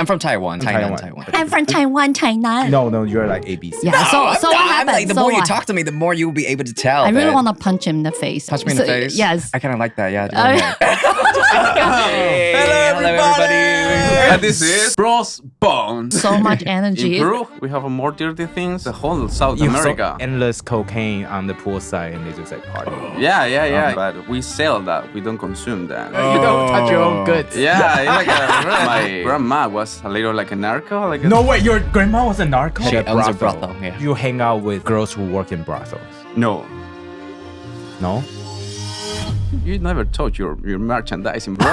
I'm from Taiwan. Taiwan. I'm from Taiwan, Tainan. No, you're like ABC. Yeah, so what I'm happened? like, the more you talk to me, the more you'll be able to tell. I really want to punch him in the face. Punch me in the face? Yes. I kind of like that, yeah. Hello, everybody. And this is Bros Bones. So much energy. In Peru, we have more dirty things. The whole South You America. saw endless cocaine on the poolside and they just like party. Yeah. But we sell that. We don't consume that. You don't touch your own goods. Yeah, it's like my grandma was a little like a narco. Like No way, your grandma was a narco? She owns a brothel, yeah. You hang out with girls who work in brothels. No. No? You never touch your merchandising, bro.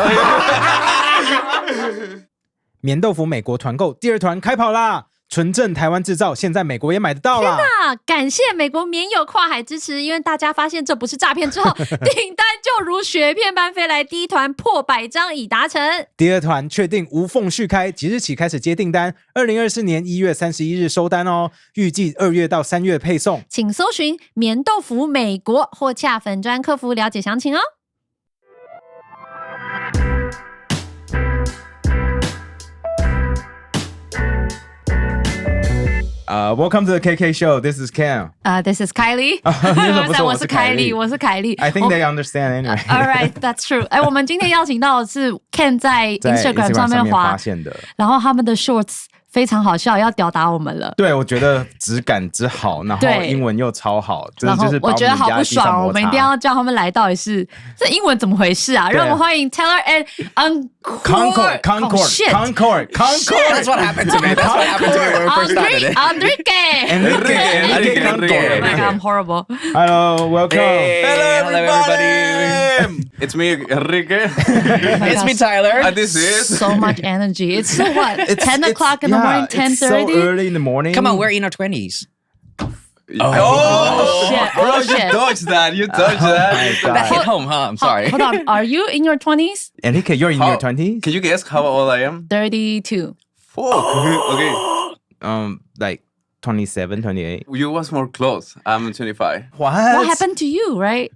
棉豆腐美国团购第2团开跑啦！纯正台湾制造，现在美国也买得到啦！感谢美国棉友跨海支持，因为大家发现这不是诈骗之后，订单就如雪片般飞来，第1团破100张已达成。第2团确定无缝续开，即日起开始接订单，2024年1月31日收单哦，预计2月到3月配送。请搜寻棉豆腐美国或洽粉专客服了解详情哦。Welcome to the KK show. This is Cam. This is Kylie. 我是凯莉。I think they understand anyway. All right, that's true. 我们今天邀请到的是 Ken 在 Instagram 上面发现的，然后他们的 shorts 非常好笑，要吊打我们了。对，我觉得质感之好，然后英文又超好，然后我觉得好不爽，我们一定要叫他们来，到底是这英文怎么回事啊？让我们欢迎 Taylor and Concord. That's what happened to me. That's what happened to me when we first started it. Enrique. Oh my God, I'm horrible. Hello, welcome. Hello, everybody. It's me, Enrique. It's me, Tyler. And this is so much energy. It's so what? 10 o'clock in the morning, 10:30? It's so early in the morning. Come on, we're in our 20s. Oh, shit. Bro, you dodged that. You dodged that. That hit home, huh? I'm sorry. Hold on. Are you in your 20s? Enrique, you're in your 20s? Can you guess how old I am? 32. Okay. Like 27, 28. You was more close. I'm 25. What happened to you, right?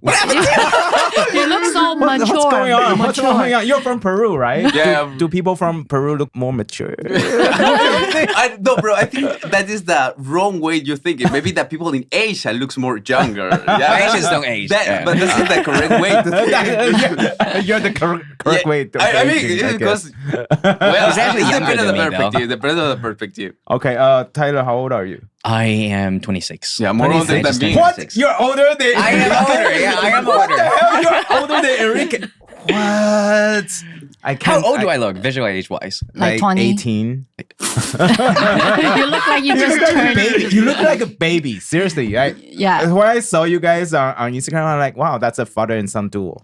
You look so mature. What's going on? What's going on? You're from Peru, right? Yeah. Do people from Peru look more mature? No, bro. I think that is the wrong way you think it. Maybe that people in Asia looks more younger. Yeah, Asians don't age. But this is the correct way to think. You're the correct way to I mean, aging, because He's actually younger depends on than the me, though. perspective. Depends on the perspective. Okay, Tyler, how old are you? I am 26. Yeah, more older than me. What? You're older than I am older. Yeah, I am older. What the hell? You're older than Enrique. What? How old do I look, visual age-wise? Like 20? 18. You look like you just turned. You look like a baby. Seriously. Yeah. When I saw you guys on Instagram, I'm like, wow, that's a father and son duo.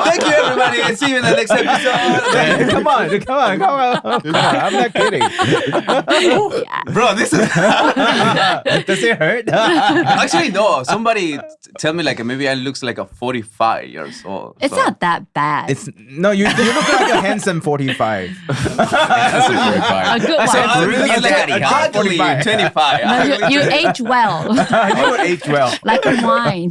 Thank you, everybody. See you in the next episode. Come on. I'm not kidding. Bro, this is... Does it hurt? Actually, no. Somebody tell me like maybe I looks like a 45 years old. It's not that bad. You look like a handsome 45. That's a 45. A good one. So really like daddy, an huh? ugly 25. No, you age well. You would age well. Like wine.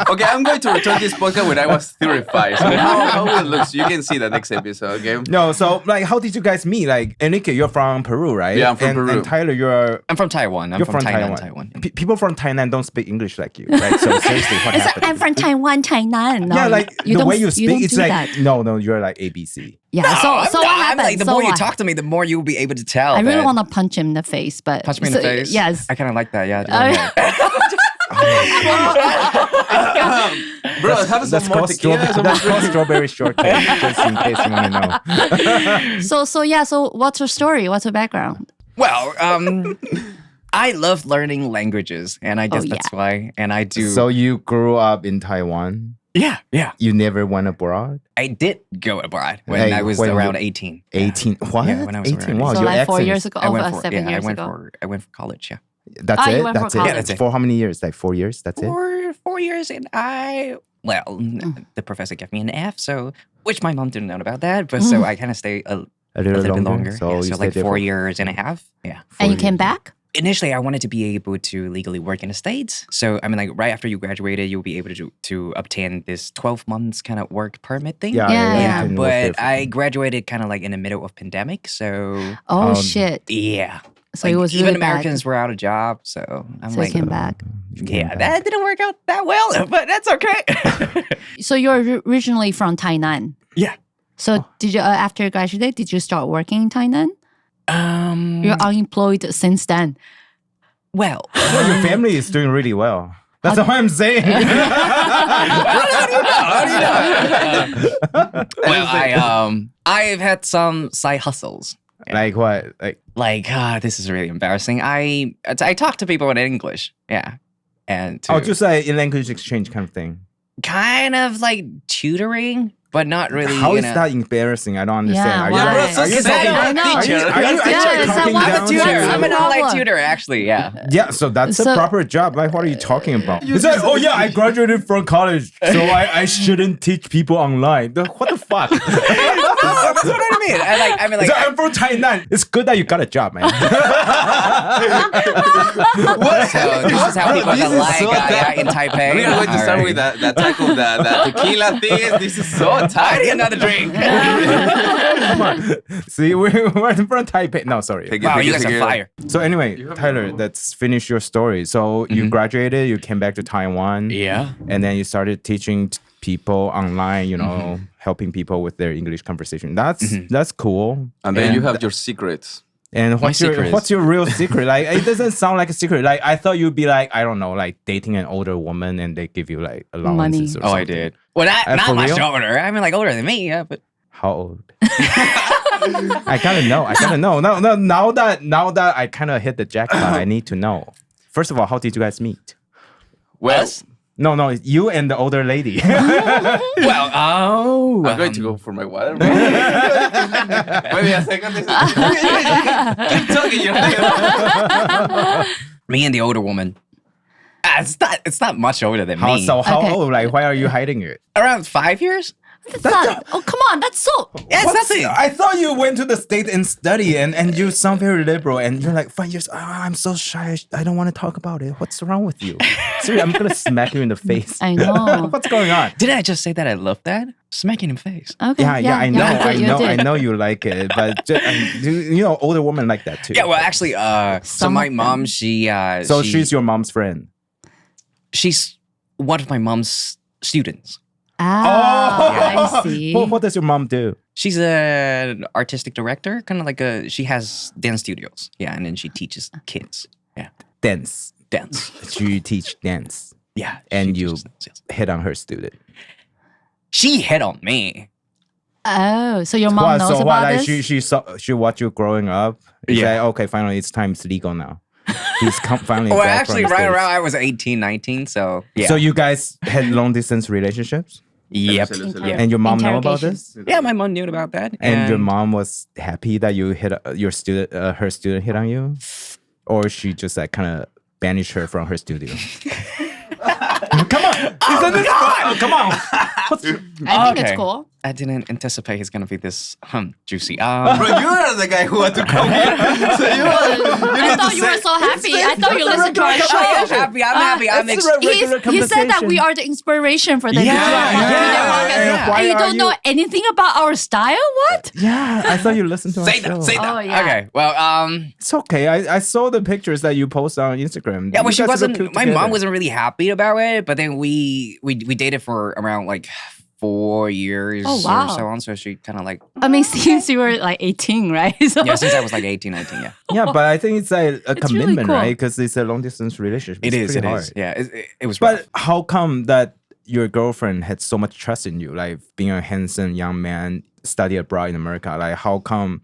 Okay, I'm going to return this podcast when I was 35. So how it looks, you can see the next episode, okay? No, so like, how did you guys meet? Like, Enrique, you're from Peru, right? Yeah, I'm from Peru. And Tyler, I'm from Taiwan. you're from Taiwan. People from Thailand don't speak English like you, right? So seriously, what happened? I'm from Taiwan, Tainan. No, Yeah, like the way you speak, it's like that. no, you're like ABC. Yeah. So what I'm happened? like, the more you talk to me, the more you'll be able to tell. I really want to punch him in the face, but Punch me in the face? Yes. I kind of like that, yeah. Bro, have some more tequila. That's called strawberry shortcake, just in case you want to know. So what's your story? What's your background? Well, I love learning languages, and I guess that's why. And I do. So you grew up in Taiwan? Yeah. You never went abroad? I did go abroad when I was around 18. 18? What? Yeah, when I was 18? around Wow, 18. So your like 4 accent years is- ago, I went over for, 7 years I ago. went for college, yeah. That's you it? went for That's college. it? Yeah, that's it. For how many years? Like 4 years? That's it? 4 years, and the professor gave me an F, so, which my mom didn't know about that, but so I kind of stayed a little bit longer. So, Yeah, you so stayed like there 4 for years and a half. Yeah. And you 4 came years. back? initially I wanted to be able to legally work in the States. So I mean, like right after you graduated, you'll be able to obtain this 12 months kind of work permit thing. Yeah. you can work there But for- I graduated kind of like in the middle of pandemic. So Oh shit! yeah. So Like, it was even really Americans bad. were out of job. So I'm So you like, came back. yeah, that didn't work out that well, but that's okay. So you're originally from Tainan. Yeah. So did you after you graduated, did you start working in Tainan? You're unemployed since then. Well, Well, your family is doing really well. That's what I'm saying. well, I've had some side hustles. Like what? Like This is really embarrassing. I talk to people in English, yeah, and to just like a language exchange kind of thing. kind of like tutoring, but not really. How you is know. that embarrassing? I don't understand. Yeah, Are you why? like, Bro, are you so talking- sad. I know. Teacher. Are you Yeah, actually it's a talking one- down I'm a tutor. to- I'm an Problem. online tutor, actually. Yeah. Yeah, so that's So- a proper job. Like, what are you talking about? It's like, oh yeah, I graduated from college, so I shouldn't teach people online. What the fuck? No, that's what I mean. I mean, like, So I'm from Tainan. It's good that you got a job, man. so this is how people This can is like so tight. in Taipei. We are going to start Alright. with that type of the tequila thing. This is so I tight. need another drink. Come on. See, we're from Taipei. No, sorry. Take it, Wow, take you it, guys take are it. fire. So anyway, Tyler, let's finish your story. So you graduated, you came back to Taiwan, Yeah. and then you started teaching people online, you know, helping people with their English conversation. That's cool. And then you have your secrets. And what's your secret is- what's your real secret? Like it doesn't sound like a secret. Like I thought you'd be like, I don't know, like dating an older woman and they give you like allowances or Oh, I something. did. Well, For not much real? older. I mean, like older than me. Yeah, but How old? I gotta know. No, now that I kind of hit the jackpot, I need to know. First of all, how did you guys meet? Well, Us? No, you and the older lady. well, I'm going to go for my water. Maybe a second. Keep talking. me and the older woman. It's not much older than How me. how Okay. old? Like why are you hiding it? Around 5 years. That's not, oh, come on. That's so. Yeah, it's nothing. I thought you went to the States and study and you sound very liberal and you're like 5 years. Oh, I'm so shy. I don't want to talk about it. What's wrong with you? Seriously, I'm gonna smack you in the face. I know. What's going on? Didn't I just say that I love that? Smacking in face. Okay. Yeah, I know, you did, I know you like it, but you know, older women like that too. Yeah, well, actually, so Some my of mom, them. So she's your mom's friend. she's one of my mom's students. Ah, I see. What does your mom do? She's an artistic director, kind of like she has dance studios. Yeah, and then she teaches kids. Yeah, Dance. dance. She teach dance. Yeah, And she you teaches dance, yes. hit on her student. She hit on me. Oh, so your mom knows so about like this? she watched you growing up. It's Yeah. like, okay, finally it's time. It's legal now. He's finally Well, back actually, from the right States. around I was 18, 19, so yeah. So you guys had long distance relationships, yep. Yeah. and your mom know about Interrogation. this, Yeah, my mom knew about that. and your mom was happy that you hit your student, her student hit on you, or she just like kind of banished her from her studio. Come on, isn't this fun? Come on. I think it's Okay. cool. I didn't anticipate it's gonna be this juicy. Bro, you are the guy who had to come here. So you I thought you were so happy. I thought you listened to our I'm show. happy. I'm happy. I'm It's excited. He said that we are the inspiration for the Yeah, yeah. Why And you are don't you- know anything about our style? What? Yeah, I thought you listened to our Say show. that. Say that. Oh, yeah. Okay. Well, It's okay. I saw the pictures that you post on Instagram. yeah. Well, You she guys look wasn't. cute My together. mom wasn't really happy about it. But then we dated for around like 4 years Oh, wow. or so on. So she kind of like I mean, since you were like 18, right? So yeah. Since I was like 18, 19. Yeah. Yeah, but I think it's like a It's really commitment, cool. right? Because it's a long distance relationship. It It's is. It pretty is. hard. Yeah. It was. rough. But how come that your girlfriend had so much trust in you, like being a handsome young man, study abroad in America? Like, how come,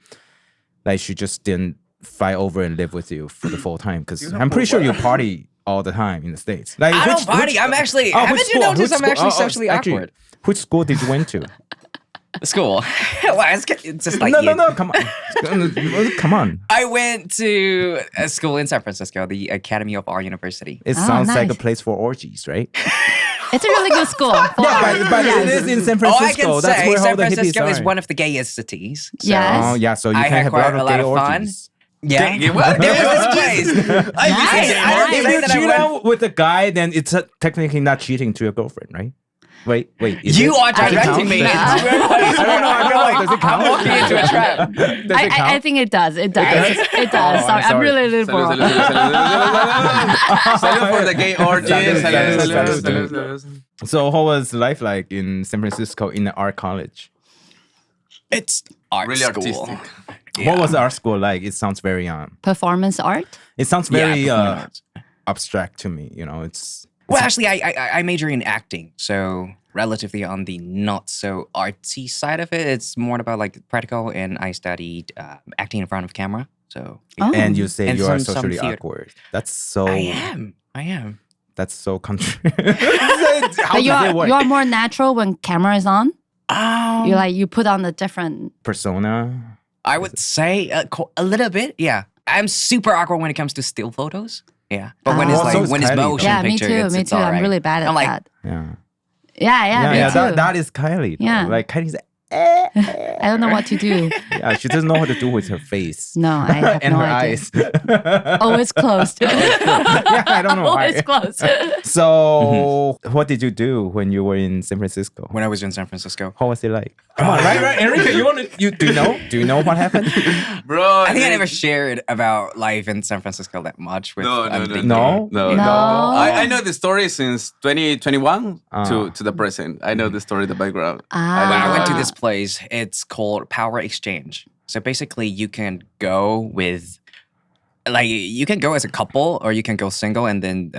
like, she just didn't fight over and live with you for the full time? Because I'm pretty sure you party all the time in the States. Like, I don't party. I'm actually. Oh, haven't which you school? noticed Which I'm actually school? socially actually, awkward? Which school did you went to? School. Well, it's just like no, come on. Come on. I went to a school in San Francisco, the Academy of Art University. It Oh, sounds like a nice. place for orgies, right? it's a really good school. For Yeah, but it is in San Francisco. Oh, I can That's say where all San the hippies Francisco is are. one of the gayest cities. So Yes. Oh, yeah, so you I can had have quite a lot a of lot gay of fun. orgies. Yeah. What? There was this place. I Nice. visit I don't If say you that I cheat went- out with a guy, then it's technically not cheating to your girlfriend, right? Wait. Is You it? are Does it directing count? me Nah. into a place. I don't know. I feel like does it count? I'm walking into a trap. Does it count? I think it does. It does. It does. Oh, sorry, I'm sorry. really Salud, liberal. salud, salud. Salud for the gay orgy. Salud, Salud, salud, salud, salud. salud. So, how was life like in San Francisco in the art college? It's art Really school. artistic. What was art school like? It sounds very Performance art. It sounds Yeah, very performing arts. abstract to me. You know, it's Well, actually, I major in acting, so relatively on the not so artsy side of it. It's more about like practical, and I studied acting in front of camera. So Oh. and you say And you are some socially theater. awkward. That's so. I am. That's so country. How But you does it are work? you are more natural when camera is on. You put on the different. Persona. I would say a little bit. Yeah, I'm super awkward when it comes to still photos. Yeah, but when it's Ah. like So is when it's Kylie, though. motion Yeah, me picture, too. it's, Me it's too. all I'm right. really bad at I'm like, that. Yeah. Yeah, me too. That is Kylie. though. Yeah. Like Kylie's. I don't know what to do. Yeah, she doesn't know what to do with her face. No, I have and no her idea. eyes. Always closed. Yeah, I don't know why. Always closed. So, what did you do when you were in San Francisco? when I was in San Francisco. How was it like? Come on, right, Enrique. Do you know what happened? Bro, I think I never shared about life in San Francisco that much with No. No? I know the story since 2021 to the present. I know the story, the background. Ah. When I went to this place, it's called Power Exchange. So basically, you can go with, like, you can go as a couple or you can go single, and then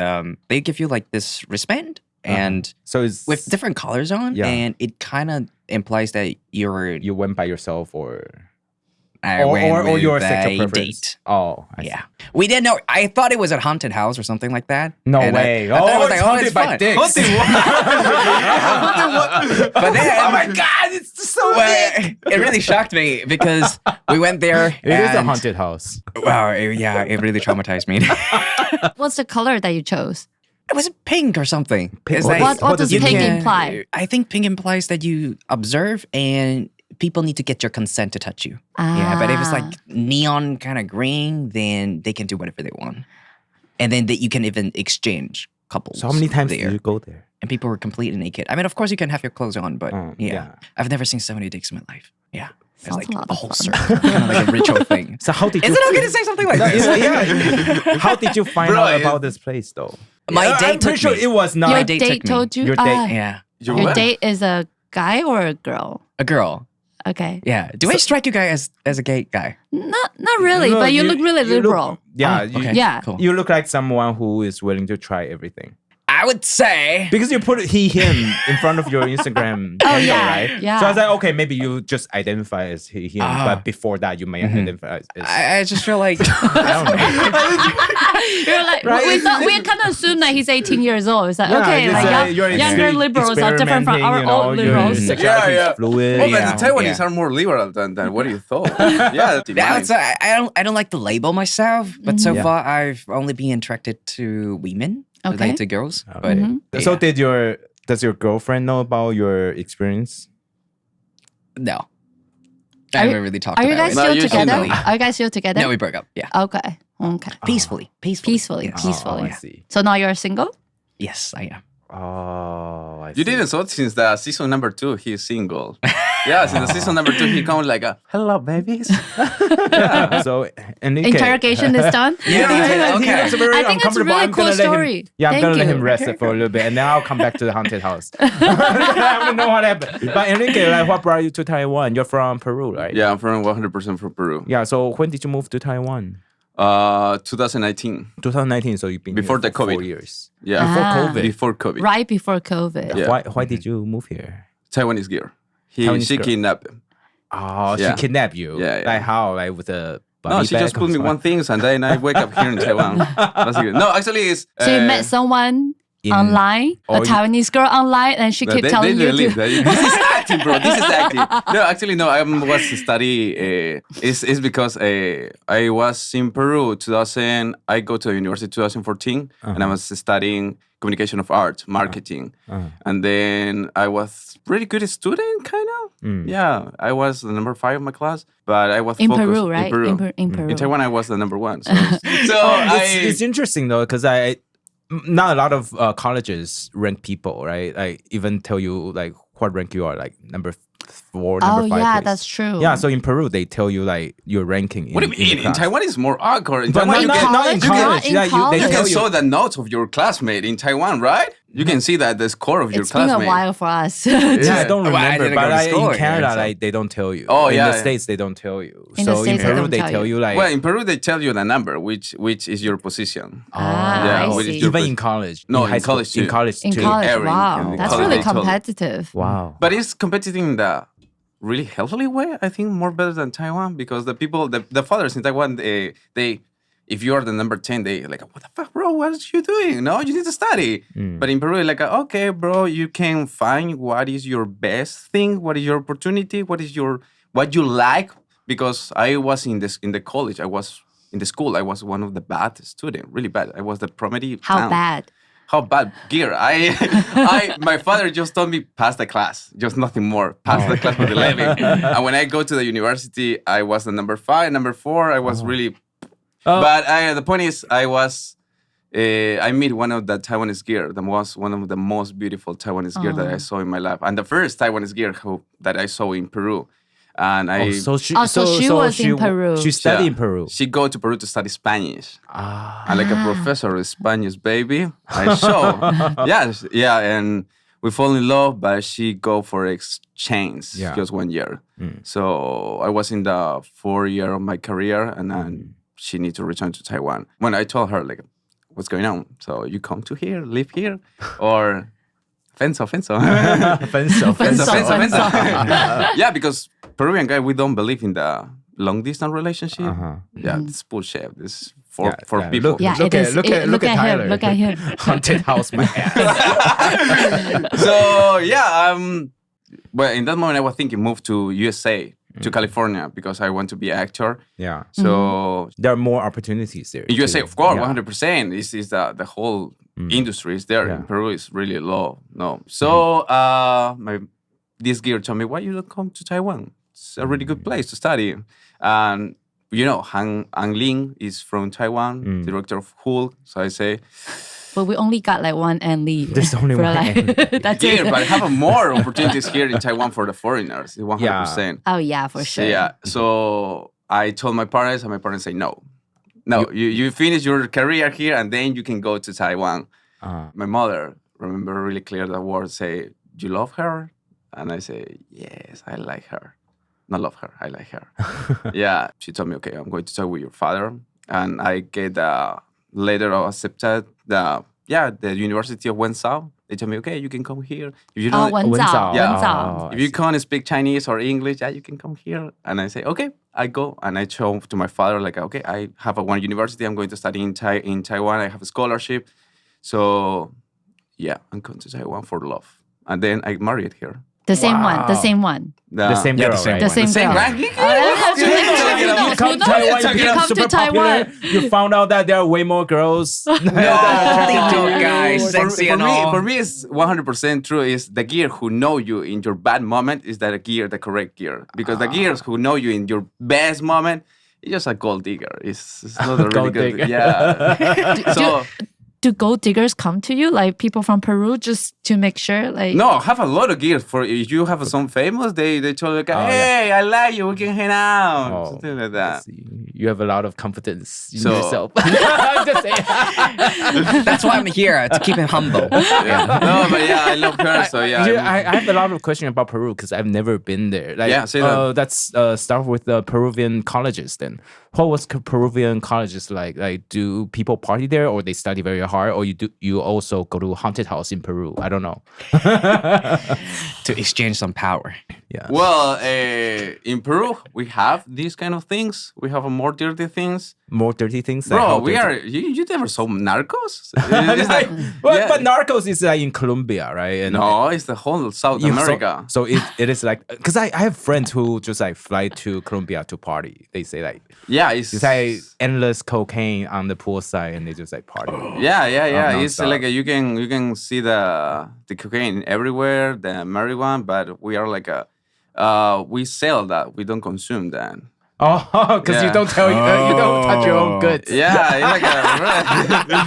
they give you like this wristband and So it's with different colors on, Yeah. and it kind of implies that you went by yourself or I went or with your sexual a preference. date. Oh, I see. Yeah, we didn't know. I thought it was a haunted house or something like that. No And way. I thought it was it's like, haunted it's by fun. dicks. But then, Oh my god, it's so well, big. it really shocked me because we went there. It is a and- haunted house. Wow, yeah, it really traumatized me. What's the color that you chose? It was pink or something. Pink. It's What- like- What does does it pink mean? imply? I think pink implies that you observe and people need to get your consent to touch you. Yeah, but if it's like neon kind of green, then they can do whatever they want. And then you can even exchange couples. So how many times there. did you go there? And people were completely naked. I mean, of course, you can have your clothes on, but yeah. yeah. I've never seen so many dicks in my life. Yeah. It's Sounds like a lot the of whole fun. circle, kind of like a ritual thing. So how did Is you? it okay to say something like this? Yeah. How did you find Bro, out about this place though? My I'm date pretty took sure me. it was not. Your date date took me. told you. Your date- Yeah. Your date is a guy or a girl? A girl. Okay. Yeah. Do I strike you guys as a gay guy? Not really, No, but you look really you look- liberal. yeah, Oh, you, okay. Yeah. Cool. you look like someone who is willing to try everything. I would say. Because you put him in front of your Instagram Oh, handle, yeah, right? yeah. So I was like, okay, maybe you just identify as him, Ah. but before that you may identify as. I just feel like I don't know. You're like, Right, we it's- thought we kind of assumed that he's 18 years old. It's like, Yeah, okay, it's, like you're younger liberals are different from our experimenting, you know, old your liberals. sexuality Yeah, yeah. is fluid. Oh, but Yeah, the Taiwanese yeah. are more liberal than what you thought. Yeah, yeah, it's, I don't like to label myself, but so Yeah. far I've only been attracted to women, Okay. related to girls. But So yeah. does your girlfriend know about your experience? No, Are I you- haven't really talked Are you about guys it. No, still you together? should know. Are you guys still together? No, we broke up. Yeah, Okay. Okay. peacefully. Peacefully. Yes. Peacefully. I see. So now you're single? Yes, I am. Oh, I You see. didn't saw it since the season number 2. He's single. Yeah, since the season number 2, he comes like a hello, babies. Yeah. So Enrique, Interrogation is done? Yeah, He okay. looks very I think it's a uncomfortable. really I'm cool gonna let him- story. Yeah, I'm Thank gonna let you. him rest for a little bit, and then I'll come back to the haunted house. I don't know what happened. But Enrique, like, what brought you to Taiwan? You're from Peru, right? Yeah, I'm from 100% from Peru. Yeah. So when did you move to Taiwan? 2019. 2019. So you've been Before here the for 4 COVID. years. Yeah. Before Ah. COVID. Before COVID. Right before COVID. Yeah. Why did you move here? Taiwanese girl. Taiwanese She girl. kidnapped him. Oh, Yeah. she kidnapped you. Yeah, yeah. Like how? Like with a No, body she just bag put or me something? one thing and then I wake up here in Taiwan. Basically. No, actually it's... So you met someone in online, a or you- Taiwanese girl online, and she kept telling you believe to. that. This is acting, bro. This is acting. No, actually, no. I was study. It's because I was in Peru 2000. I go to university 2014, and I was studying communication of art, marketing, and then I was pretty good student, kind of. Yeah, I was the number 5 of my class, but I was In focused Peru, right? In Peru. In Peru. In Taiwan, I was the number 1. So, It's interesting though, because not a lot of colleges rank people, right? Like even tell you like what rank you are, like number 4, number 5. yeah, place. that's true. Yeah, so in Peru they tell you like your ranking. what do you mean? In class. Taiwan, it's more awkward. In But Taiwan, not, you can, not in college, not college. in Yeah, they college. you tell can you. show the notes of your classmate in Taiwan, right? You can see that the score of your It's been classmate. a while for us. Yeah, I don't Well, I remember, didn't but go to school in here, Canada, so- like they don't tell you. Oh, in yeah. the States they don't tell you. In the so in States, they Peru don't they tell tell you. you like Well, in Peru, they tell you the number, which is your position. I which see. is your even pos- in college. No, high in school- college In too. college In too. college, Everything wow, can be that's college. really They told- competitive. Wow. But it's competitive in the really healthy way. I think more better than Taiwan because the people, the fathers in Taiwan, they if you are the number 10, they like, what the fuck, bro? What are you doing? No, you need to study. But in Peru, like, okay, bro, you can find what is your best thing, what is your opportunity, what you like. Because I was in the college, I was in the school, I was one of the bad students, really bad. I was the prometheus. How bad? How bad gear? My father just told me pass the class, just nothing more. Pass the class with 11. And when I go to the university, I was the number 5, number 4. I was really. But the point is, I meet one of the Taiwanese gear, one of the most beautiful Taiwanese gear that I saw in my life, and the first Taiwanese gear that I saw in Peru. And So she was in Peru. She studied in Yeah. Peru. She go to Peru to study Spanish. And like a professor of Spanish, baby. I show. yeah, and we fall in love, but she go for exchange just 1 year. So I was in the 4th year of my career, and then she need to return to Taiwan. When I told her like, what's going on? So you come to here, live here, or fenso. Yeah, because Peruvian guy, we don't believe in the long distance relationship. Yeah, this bullshit. This for people. Yeah, Look it at- is. look at- look at Tyler. him. Look at him. Haunted house, man. So yeah, well, in that moment I was thinking move to USA, to California, because I want to be an actor. Yeah. So There are more opportunities there. in USA, too. of course, Yeah. 100%. This is the whole industry is there. Yeah. In Peru, is really low. No, so this girl told me, why you don't come to Taiwan? It's a really good place to study. And you know, Ang Ling is from Taiwan, director of Hulk. So I say, But we only got like one and leave. There's only for one like, That's yeah, it. but I have more opportunities here in Taiwan for the foreigners, 100%. Oh yeah, for So, sure. yeah. So I told my parents, and my parents say no. No, you finish your career here, and then you can go to Taiwan. My mother, remember really clear the word, say, "Do you love her?" And I say, "Yes, I like her. Not love her, I like her." Yeah. She told me, "Okay, I'm going to talk with your father," and I get the letter of accepted the University of Wenzhou. They told me, "Okay, you can come here if you Oh, don't." Wenzhou. Yeah. Wenzhou. If you can't speak Chinese or English, yeah, you can come here. And I say, okay, I go. And I show to my father, like, okay, I have one university. I'm going to study in Taiwan. I have a scholarship. So, yeah, I'm going to Taiwan for love. And then I married here. The same one. The same one. The same Yeah, girl, the same right? The same Same girl. rank? You come to Taiwan, you become come super to Taiwan. popular. You found out that there are way more girls. TikTok guys, sexy and all. For me, it's 100% true. Is the gear who know you in your bad moment is that a gear, the correct gear. Because the gears who know you in your best moment, it's just a gold digger. It's not a really Gold good. digger. Yeah. So Do gold diggers come to you, like people from Peru, just to make sure? Like no, I have a lot of gears. For if you have some famous, they tell you, hey, I like you, we can hang out, Oh, something like that. You have a lot of confidence in So- yourself. I'm just saying. That's why I'm here, to keep him humble. No, but yeah, I love her. So yeah, I have a lot of questions about Peru because I've never been there. Like, Yeah, say that. Let's start with the Peruvian colleges then. What was Peruvian colleges like? Like, do people party there, or they study very hard, or you also go to haunted house in Peru? I don't know. To exchange some power. Yeah. Well, in Peru, we have these kind of things. We have more dirty things. more dirty things? Like Bro, how we dirty? are. You never saw Narcos? It's like, But Narcos is like in Colombia, right? And no, it's the whole South Yeah, America. So it is like, because I have friends who just like fly to Colombia to party. They say like Yeah, it's like endless cocaine on the poolside, and they just like party. Yeah. It's nonstop. like you can see the cocaine everywhere, the marijuana, but we are like we sell that. We don't consume that. Oh, because you Yeah. don't tell you don't touch your own goods. Yeah, it's like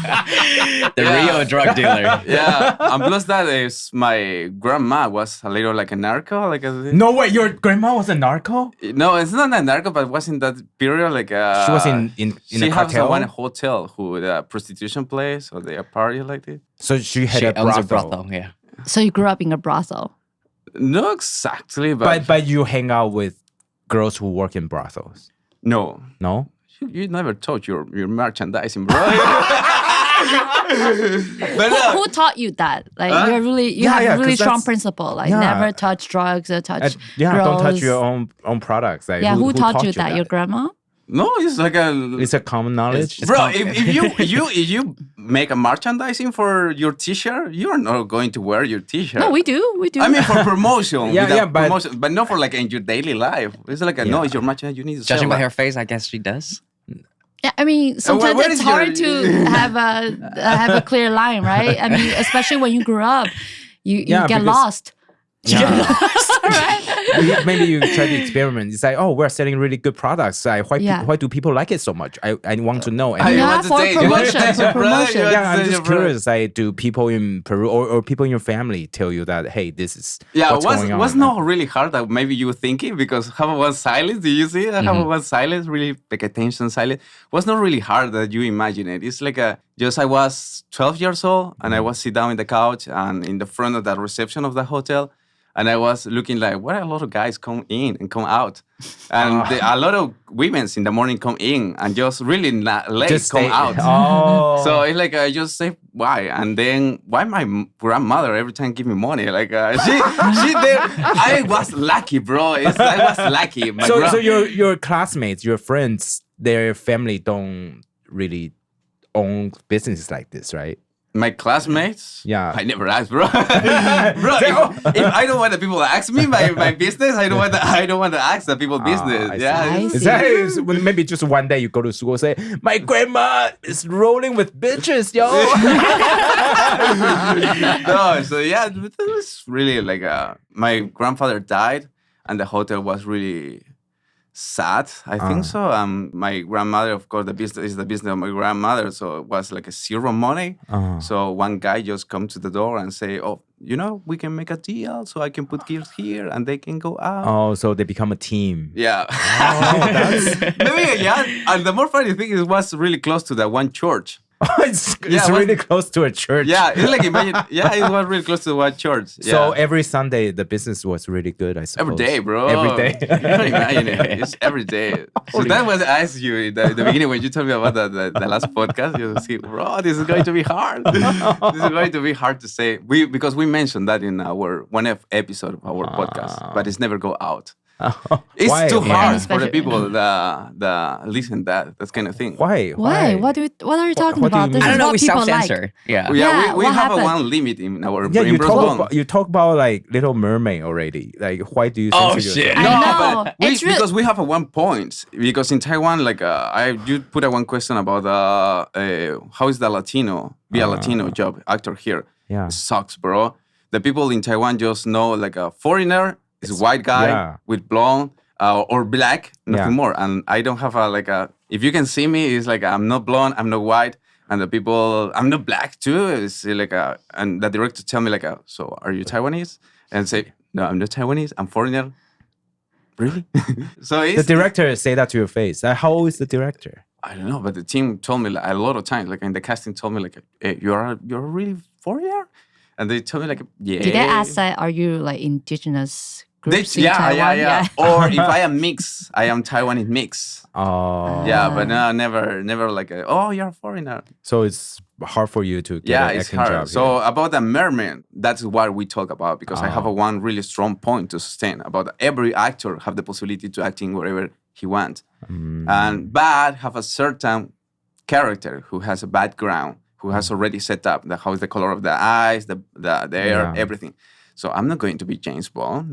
The real drug dealer. yeah. And plus that is my grandma was a little like a narco, like a No way, your grandma was a narco? no, it's not a narco, but was in that period like She was in she a has cartel. one hotel who the prostitution place or they party like this. So she had She a owns brothel. a brothel. Yeah. So you grew up in a brothel. Not exactly, but, But you hang out with girls who work in brothels. no. No? You never taught your merchandising, bro. But Who taught you that? Like Huh? you Yeah, have yeah, a really 'cause strong that's- principle. Like yeah. never touch drugs or touch Don't touch girls. your own products. Like, Yeah, who taught you that? Your grandma? no, it's like a It's a common knowledge. bro. If you make a merchandising for your T-shirt, you are not going to wear your T-shirt. No, we do. We do. I mean, for promotion, Yeah, without yeah, but- promotion, but not for like in your daily life. It's like no, it's your merchandise. You need to Judging sell by that. her face, I guess she does. Yeah, I mean, sometimes what it's is your- hard to have a clear line, right? I mean, especially when you grew up, you Yeah, get because- lost. Maybe you try to experiment. It's like, oh, we're selling really good products. Like, Yeah. why do people like it so much? I want to know. And You Yeah, want to for date- you want to promotion, date for your brother, promotion. you want yeah, to I'm date just your brother. curious. Like, do people in Peru or people in your family tell you that, hey, this is Yeah, what's going on? was not really hard that maybe you were thinking because have one silence. Do you see that? Have one silence, really pay attention, silence. Was not really hard that you imagine it. It's like I was 12 years old and I was sit down in the couch and in the front of the reception of the hotel. And I was looking like, where a lot of guys come in and come out. And a lot of women in the morning come in and just really late Just come stay- out. Oh, So it's like I just say why, and then why my grandmother every time give me money? Like she did. I was lucky, bro. I was lucky. My so your classmates, your friends, their family don't really own businesses like this, right? my classmates. Yeah. I never asked, bro. Bro, if I don't want the people to ask me my business, I don't want to ask the people business. I Yeah. see. it's- Is that maybe just one day you go to school and say, my grandma is rolling with bitches, yo? No, so yeah, it was really like my grandfather died, and the hotel was really sad. I think so. My grandmother, of course, the business is the business of my grandmother, so it was like a zero money. So one guy just come to the door and say, "Oh, we can make a deal, so I can put kids here and they can go out." Oh, so they become a team. Yeah. that's- Maybe, yeah. And the more funny thing is, it was really close to that one church. it's Yeah, what- really close to a church. Yeah, it's like imagine. Yeah, it was really close to one church. So Yeah. every Sunday the business was really good, I suppose. Every day, bro. Every day. You can't imagine it. It's every day. So that was I asked you in the beginning when you told me about the last podcast. You see, bro, this is going to be hard. This is going to be hard to say. Because we mentioned that in our episode of our podcast, but it's never go out. It's Why? too Yeah. hard And for the especially- people that listen that kind of thing. Why? Why? What are you talking what do you about? This mean? I is don't know. what We people self-censor. like. Yeah. Yeah, Yeah, we what have happened? one limit in our Yeah, in Brisbane. you talk about like Little Mermaid already. Like, why do you Oh, censor shit. yourself? I know. but It's real- because we have a one point. Because in Taiwan, like you put a one question about how is the Latino be a Latino job actor here? Yeah. It sucks, bro. The people in Taiwan just know like a foreigner is a white guy Yeah. with blonde or black, nothing Yeah. more. And I don't have if you can see me, it's like I'm not blonde, I'm not white. And the people, I'm not black too. It's like and the director tell me like, so are you Taiwanese? And say, no, I'm not Taiwanese. I'm foreigner. Really? So The it's, director say that to your face. How old is the director? I don't know, but the team told me like, a lot of times, like in the casting, told me like, hey, you're really foreigner, and they told me like, yeah. Did they ask that? Are you like indigenous groups in yeah, Taiwan. yeah. Or if I am mix, I am Taiwanese mix. Oh. Yeah, but no, never like, oh, you're a foreigner. So it's hard for you to get Yeah, an it's acting hard. job. So here. about the mermaid, that's what we talk about because I have a one really strong point to sustain about every actor have the possibility to acting wherever he wants. And but have a certain character who has a background, who has already set up how is the color of the eyes, the air, Yeah. everything. So I'm not going to be James Bond,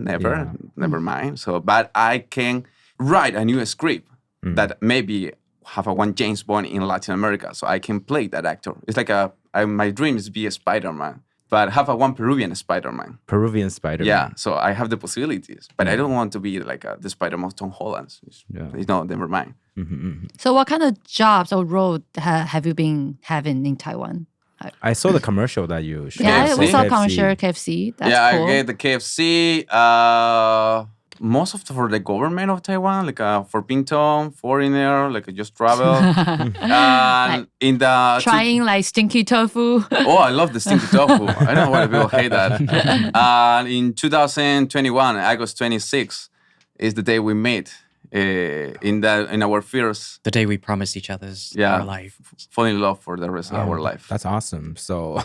never mind. So but I can write a new script that maybe have a one James Bond in Latin America, so I can play that actor. It's like my dream is to be a Spider-Man, but have a one Peruvian Spider-Man. Peruvian Spider-Man. Yeah, so I have the possibilities, but I don't want to be like the Spider-Man of Tom Holland. No, never mind. So what kind of jobs or role have you been having in Taiwan? I saw the commercial that you showed. Yeah, we KFC. saw commercial KFC. That's yeah, cool. I get the KFC. Most of for the government of Taiwan, like for Pinto, foreigner, like just travel. And in the Trying like stinky tofu. Oh, I love the stinky tofu. I don't know why people hate that. And in 2021, August 26, is the day we met in our first The day we promised each other's our life. fall in love for the rest of our life. That's awesome. So,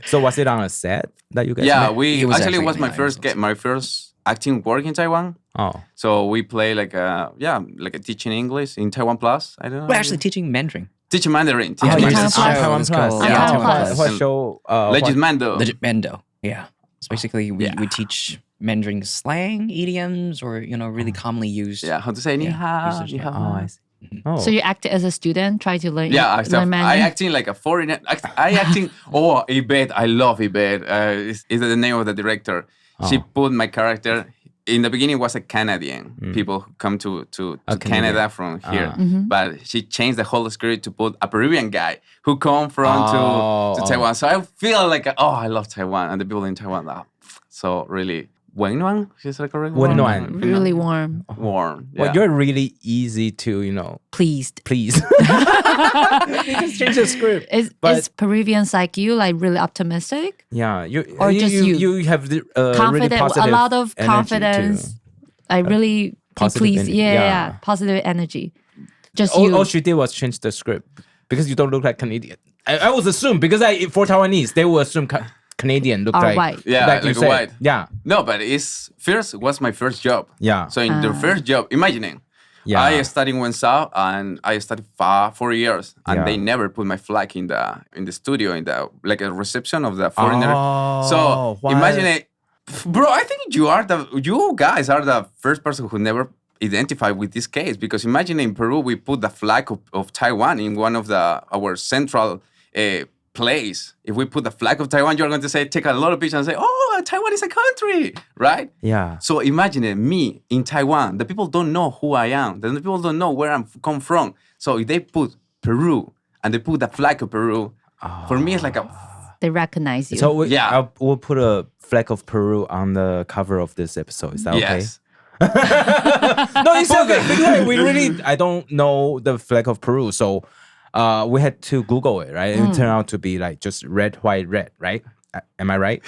so was it on a set that you guys? Yeah, met? we It was actually actually was my nice first also. my first acting work in Taiwan. Oh, So we play like a teaching English in Taiwan Plus. I don't know. We're actually teaching Mandarin. teaching Mandarin. oh, Teaching you Taiwan just Plus. Taiwan It's Plus. called- Yeah, Taiwan Taiwan Plus. Plus. What show? Legend Mando. Legit Mendo. Yeah. So basically, we teach Mandarin slang, idioms, or really commonly used. Yeah, how to say ni hao, usage, ni yeah. hao. Oh, I see. Oh, So you acted as a student, try to learn. Yeah, learn I Mandarin. acting like a foreigner. I acting. Oh, Yvette, I love Yvette. Is the name of the director? She put my character. In the beginning, was a Canadian. People who come to Canada from here, but she changed the whole script to put a Peruvian guy who come from to Taiwan. So I feel like I love Taiwan and the people in Taiwan. So really, Wenwan, is that correct? Wenwan. Really warm. Warm. Yeah. well, you're really easy to Pleased. please. You just change the script. Is Peruvians like you like really optimistic? Yeah, Or just you. You have the really Confident, positive a lot of energy confidence. too. Like really be positive pleased. energy, Yeah, yeah. positive energy. Just you. All she did was change the script because you don't look like Canadian. I was assumed because for Taiwanese they will assume Canadian look Are like white. Yeah, like you like a said. white. Yeah, No, but it was my first job. yeah, So in the first job, imagining, yeah. I studied in Wenzhou and I studied 4 years, and Yeah. they never put my flag in the studio in the like a reception of the foreigner. Oh, So why? imagine it, bro. I think you guys are the first person who never identified with this case because imagine in Peru we put the flag of Taiwan in one of our central place. If we put the flag of Taiwan, you're going to say take a lot of pictures and say, "Oh, Taiwan is a country," right? Yeah. So imagine it, me in Taiwan. The people don't know who I am. The people don't know where I'm come from. So if they put Peru and they put the flag of Peru, for me it's like a They recognize you. So Yeah. we'll put a flag of Peru on the cover of this episode. Is that okay? yes. No, it's okay. Because we really, I don't know the flag of Peru, so we had to Google it, right? It turned out to be like just red, white, red, right? Am I right?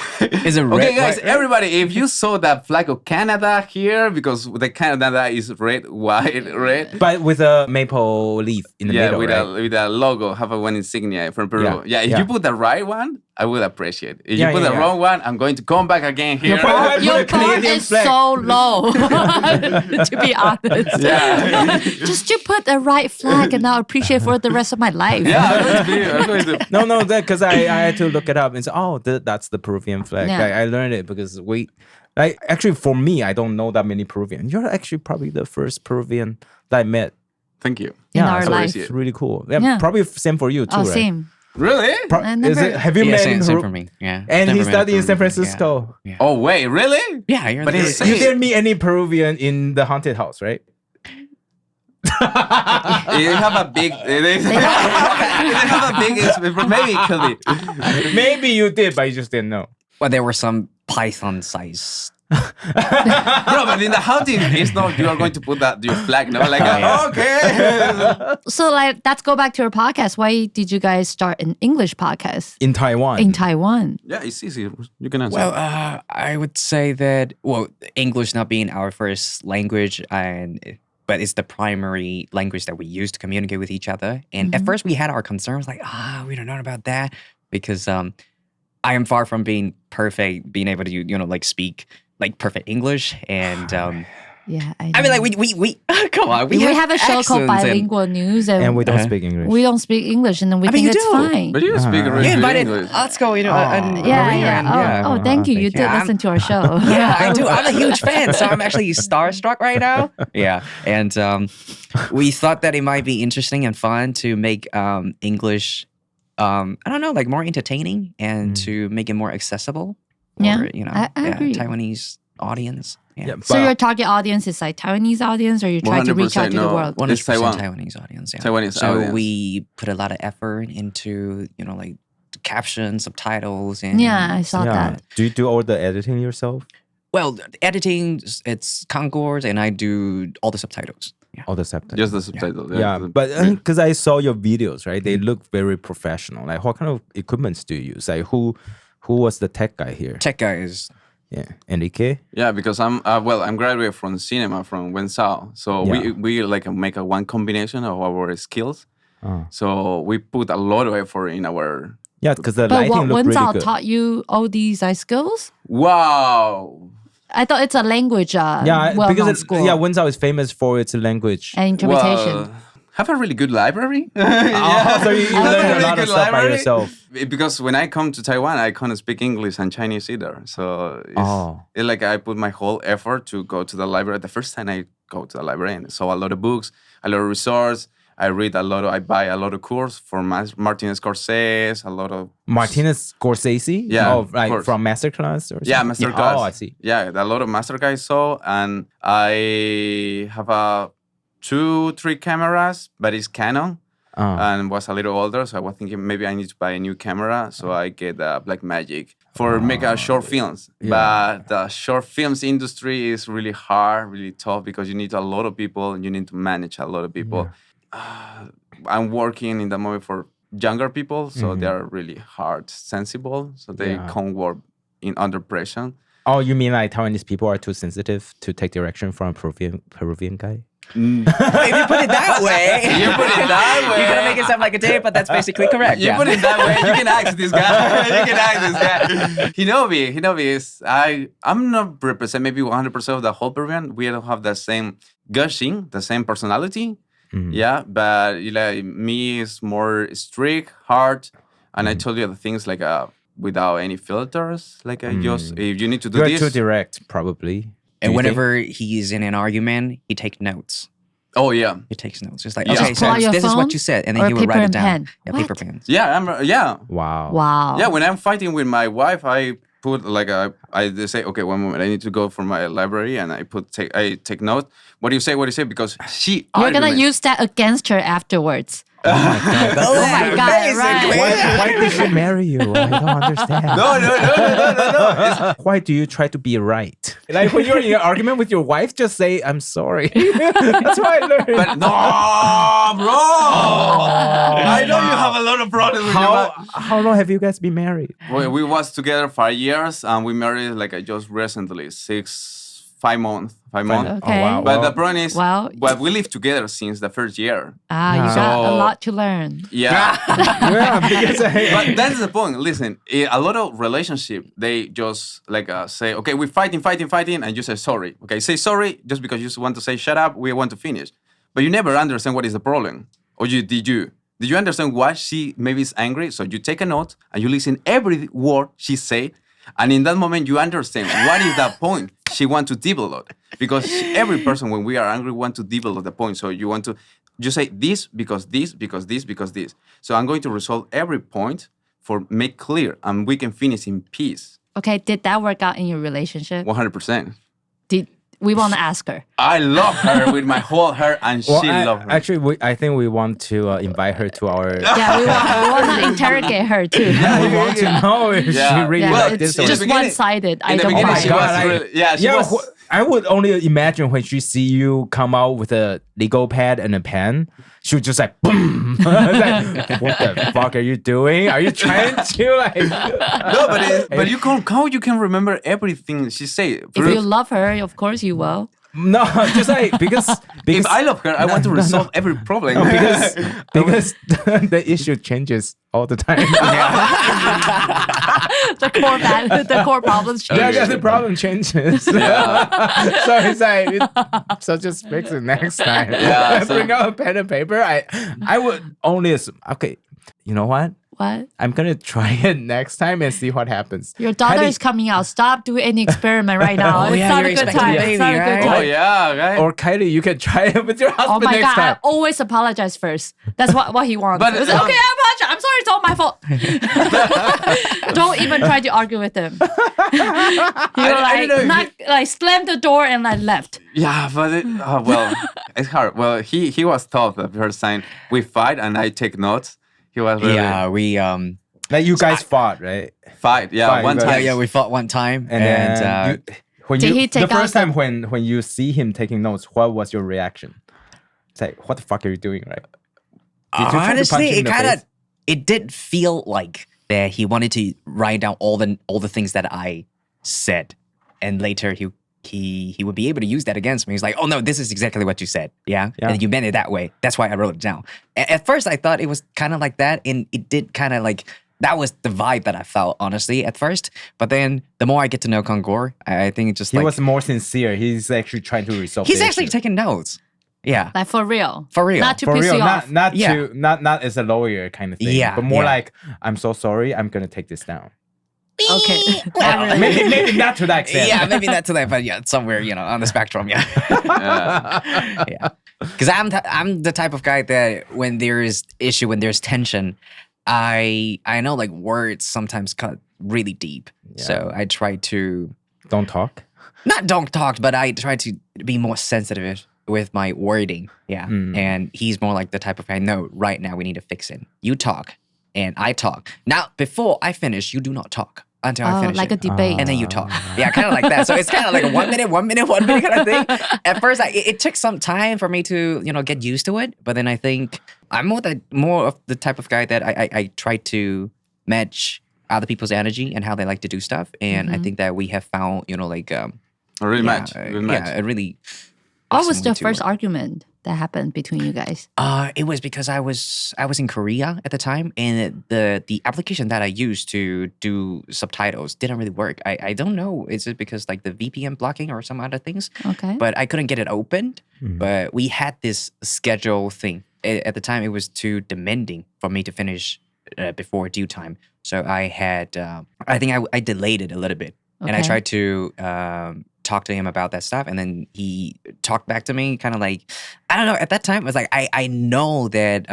Is it red? Okay, guys, white, everybody, if you saw that flag of Canada here, because the Canada is red, white, red. But with a maple leaf in the middle, with right? with a logo, have a one insignia from Peru. Yeah, Yeah, if yeah. you put the right one, I would appreciate it. If Yeah, you put yeah, the yeah. wrong one, I'm going to come back again here. probably- Your the Canadian bar is flag. so low, to be honest. Yeah. Just to put the right flag and I'll appreciate for the rest of my life. Yeah, I'm going to No, because I had to look it up and say, oh, that's the Peruvian flag. Yeah. Like, I learned it because actually for me, I don't know that many Peruvian. You're actually probably the first Peruvian that I met. Thank you. In our so life. It's really cool. Yeah, Yeah. probably same for you too, Oh, right? same. Really? I never- Have you Yeah, met same, in same Peru? for me. Yeah. And he Never met a studied in San Peruvian, Francisco. Yeah. Oh, wait, really? Yeah, you're But the it's- first. You didn't meet any Peruvian in the haunted house, right? They have a big. They have a big. Maybe it could be. Maybe you did, but you just didn't know. Well, there were some python-sized Bro, but in the hunting, it's not you are going to put that your flag, no? Like, okay. So like, let's go back to your podcast. Why did you guys start an English podcast In Taiwan. in Taiwan? Yeah, it's easy. You can answer. Well, I would say that English not being our first language, but it's the primary language that we use to communicate with each other. And at first, we had our concerns, like, we don't know about that because I am far from being perfect, being able to like speak like perfect English, and Yeah, I mean, like we come on, we have a show called accents and- Bilingual News, and we don't speak English. we don't speak English, and then we I mean, think you it's do. fine. But you speak really You good invited English. Atsuko, and Yeah, Maria, yeah. and Oh, thank you. You thank did you. listen to our show. Yeah, I do. I'm a huge fan, so I'm actually starstruck right now. Yeah, and we thought that it might be interesting and fun to make English, I don't know, like more entertaining and to make it more accessible. Yeah, for, I agree. Taiwanese audience. Yeah. So your target audience is like Taiwanese audience, or you're trying to reach out to the 100% world? 100% It's Taiwan. Taiwanese audience. Yeah. Taiwanese so audience. we put a lot of effort into, like captions, subtitles, and Yeah, I saw Yeah. that. Do you do all the editing yourself? well, editing, it's Concord, and I do all the subtitles. Yeah. All the subtitles? Just the subtitle. Yeah, but because I saw your videos, right? They look very professional. Like, what kind of equipments do you use? Like, who was the tech guy here? Tech guys. Yeah, Enrique. Yeah, because I'm graduated from cinema from Wenzhou, so we like make a one combination of our skills. So we put a lot of effort in our. Yeah, because the But lighting what looked really Wenzhou good. taught you all these skills? Wow. I thought it's a language Yeah, well-known because school. Wenzhou is famous for its language. And interpretation. Well, have a really good library. Oh, so you Have learn a really lot of good stuff by library. yourself. Because when I come to Taiwan, I can't speak English and Chinese either. So it's like I put my whole effort to go to the library. The first time I go to the library and saw a lot of books, a lot of resources. I read a lot. I buy a lot of course from Martin Scorsese. A lot of Martinez Scorsese? Yeah, Oh, of like course. from Masterclass or something? Yeah, masterclass. Oh, I see. Yeah, a lot of masterclass I saw, and I have 2-3 cameras, but it's Canon, and was a little older, so I was thinking maybe I need to buy a new camera, so I get Blackmagic for make a short films. But the short films industry is really hard, really tough because you need a lot of people and you need to manage a lot of people. I'm working in the moment for younger people, so they are really hard, sensible, so they can't work under pressure. Oh, you mean like Taiwanese people are too sensitive to take direction from a Peruvian guy? If you put it that way, You put it that way. You're gonna make it sound like a date, but that's basically correct. You put it that way. You can ask this guy. You can ask this guy. Hinobi is I'm not represent maybe 100% of the whole Peruvian. We don't have the same gushing, the same personality. Yeah, but me is more strict, hard, and I told you the things like without any filters. Like I just if you need to do You're this. too direct, probably. And Do you think? whenever he's in an argument, he takes notes. Oh yeah. He takes notes. It's like, Yeah. okay, Just pull out so your this is phone what you said, and then or he would paper write it and down. pen? Yeah, What? paper pens. Yeah. Wow. Wow. Yeah, when I'm fighting with my wife, I put like I just say, okay, one moment, I need to go for my library, and I take note. What do you say? What do you say? Because You're going to use that against her afterwards. Oh my God, right. Why did she marry you? I don't understand. No. Why do you try to be right? Like when you're in an argument with your wife, just say, I'm sorry. That's what I learned. But no, bro. I know you have a lot of problems with your wife. How long have you guys been married? We was together 5 years, and we married like just recently 5 months. 5 months. Okay. Oh, wow. But the problem is, Well- we lived together since the first year. You got a So- lot to learn. Yeah. Yeah, because But that's the point. Listen, a lot of relationship, they just like say, okay, we're fighting, and you say sorry. Okay, say sorry just because you just want to say shut up. We want to finish, but you never understand what is the problem. Or did you understand why she maybe is angry? So you take a note and you listen every word she say, and in that moment you understand what is the point she want to develop. Because every person, when we are angry, want to develop the point. So you want to. You say this because this, because this, because this. So I'm going to resolve every point for make clear, and we can finish in peace. Okay, did that work out in your relationship? 100%. we want to ask her. I love her with my whole heart, and she loves her. Actually, I think we want to invite her to our. Yeah, we want to interrogate her too. We want to know if she Yeah. really Yeah, liked it's this. just Or one-sided. I In the don't beginning, my she mind. God, was really, yeah, she was. I would only imagine when she see you come out with a legal pad and a pen, she would just like boom. Like, what the fuck are you doing? Are you trying to like? No, but you can how you can remember everything she said. If you love her, of course you will. No, just like because If I love her, I want to resolve every problem. because the issue changes all the time. The core problems change. Yeah, the problem changes. So it's like, so just fix it next time. Yeah, so- Bring out a pen and paper. I would only assume, okay, you know what? What? I'm gonna try it next time and see what happens. Your daughter Heidi- is coming out. Stop doing any experiment right now. Oh, It's yeah, not you're a good expecting time. a It's not a baby, good right? time. Oh yeah, right. Or Kylie, you can try it with your Oh husband my next god! I time. always apologize first. That's what he wants. But, It's like, okay, I apologize. I'm sorry. It's all my fault. Don't even try to argue with him. You're I don't know if not like slammed the door and like left. Yeah, but well, it's hard. Well, he was tough the first time. We fight and I take notes. He was really Yeah, we Like you guys fought, right? fight. Yeah, Fight, one but- time. yeah, we fought one time, And then when Did he the take first out time when you see him taking notes, what was your reaction? It's like, what the fuck are you doing, right? Did you try to punch honestly, him in it the kind face? of it did feel like that he wanted to write down all the things that I said, and later he would be able to use that against me. He's like, "Oh no, this is exactly what you said. Yeah, Yeah. and you meant it that way. That's why I wrote it down." At first, I thought it was kind of like that, and it did kind of like that was the vibe that I felt honestly at first. But then the more I get to know Kongor, I think it's just He like was more sincere. He's actually trying to resolve. he's the actually issue. taking notes. Yeah, Like for real. For real. Not to for piss real, you off. not Yeah. to not as a lawyer kind of thing. Yeah, but more yeah. like, I'm so sorry. I'm gonna take this down. Okay. maybe not to that extent. yeah, maybe not to that, but yeah, somewhere on the spectrum. Yeah. Yeah. Yeah, because I'm the type of guy that when there's issue, when there's tension, I know like words sometimes cut really deep. So I try to Don't talk. don't talk, but I try to be more sensitive with my wording. Yeah, and he's more like the type of guy. No, right now we need to fix it. You talk, and I talk. Now before I finish, you do not talk until I Oh, finish like it. a debate. And then you talk. Yeah, kind of like that. So it's kind of like a 1 minute, 1 minute, 1 minute kind of thing. At first, it took some time for me to, get used to it. But then I think I'm more of the type of guy that I try to match other people's energy and how they like to do stuff. And I think that we have found, like... A really match. Good match. Yeah, a really... What was awesome the way to first work. argument that happened between you guys? It was because I was in Korea at the time, and the application that I used to do subtitles didn't really work. I don't know. Is it because like the VPN blocking or some other things? Okay. But I couldn't get it opened. But we had this schedule thing. At the time, it was too demanding for me to finish before due time. So I had, I think I delayed it a little bit. And I Okay. tried to talk to him about that stuff. And then he talked back to me kind of like, I don't know. At that time, it was like, I know that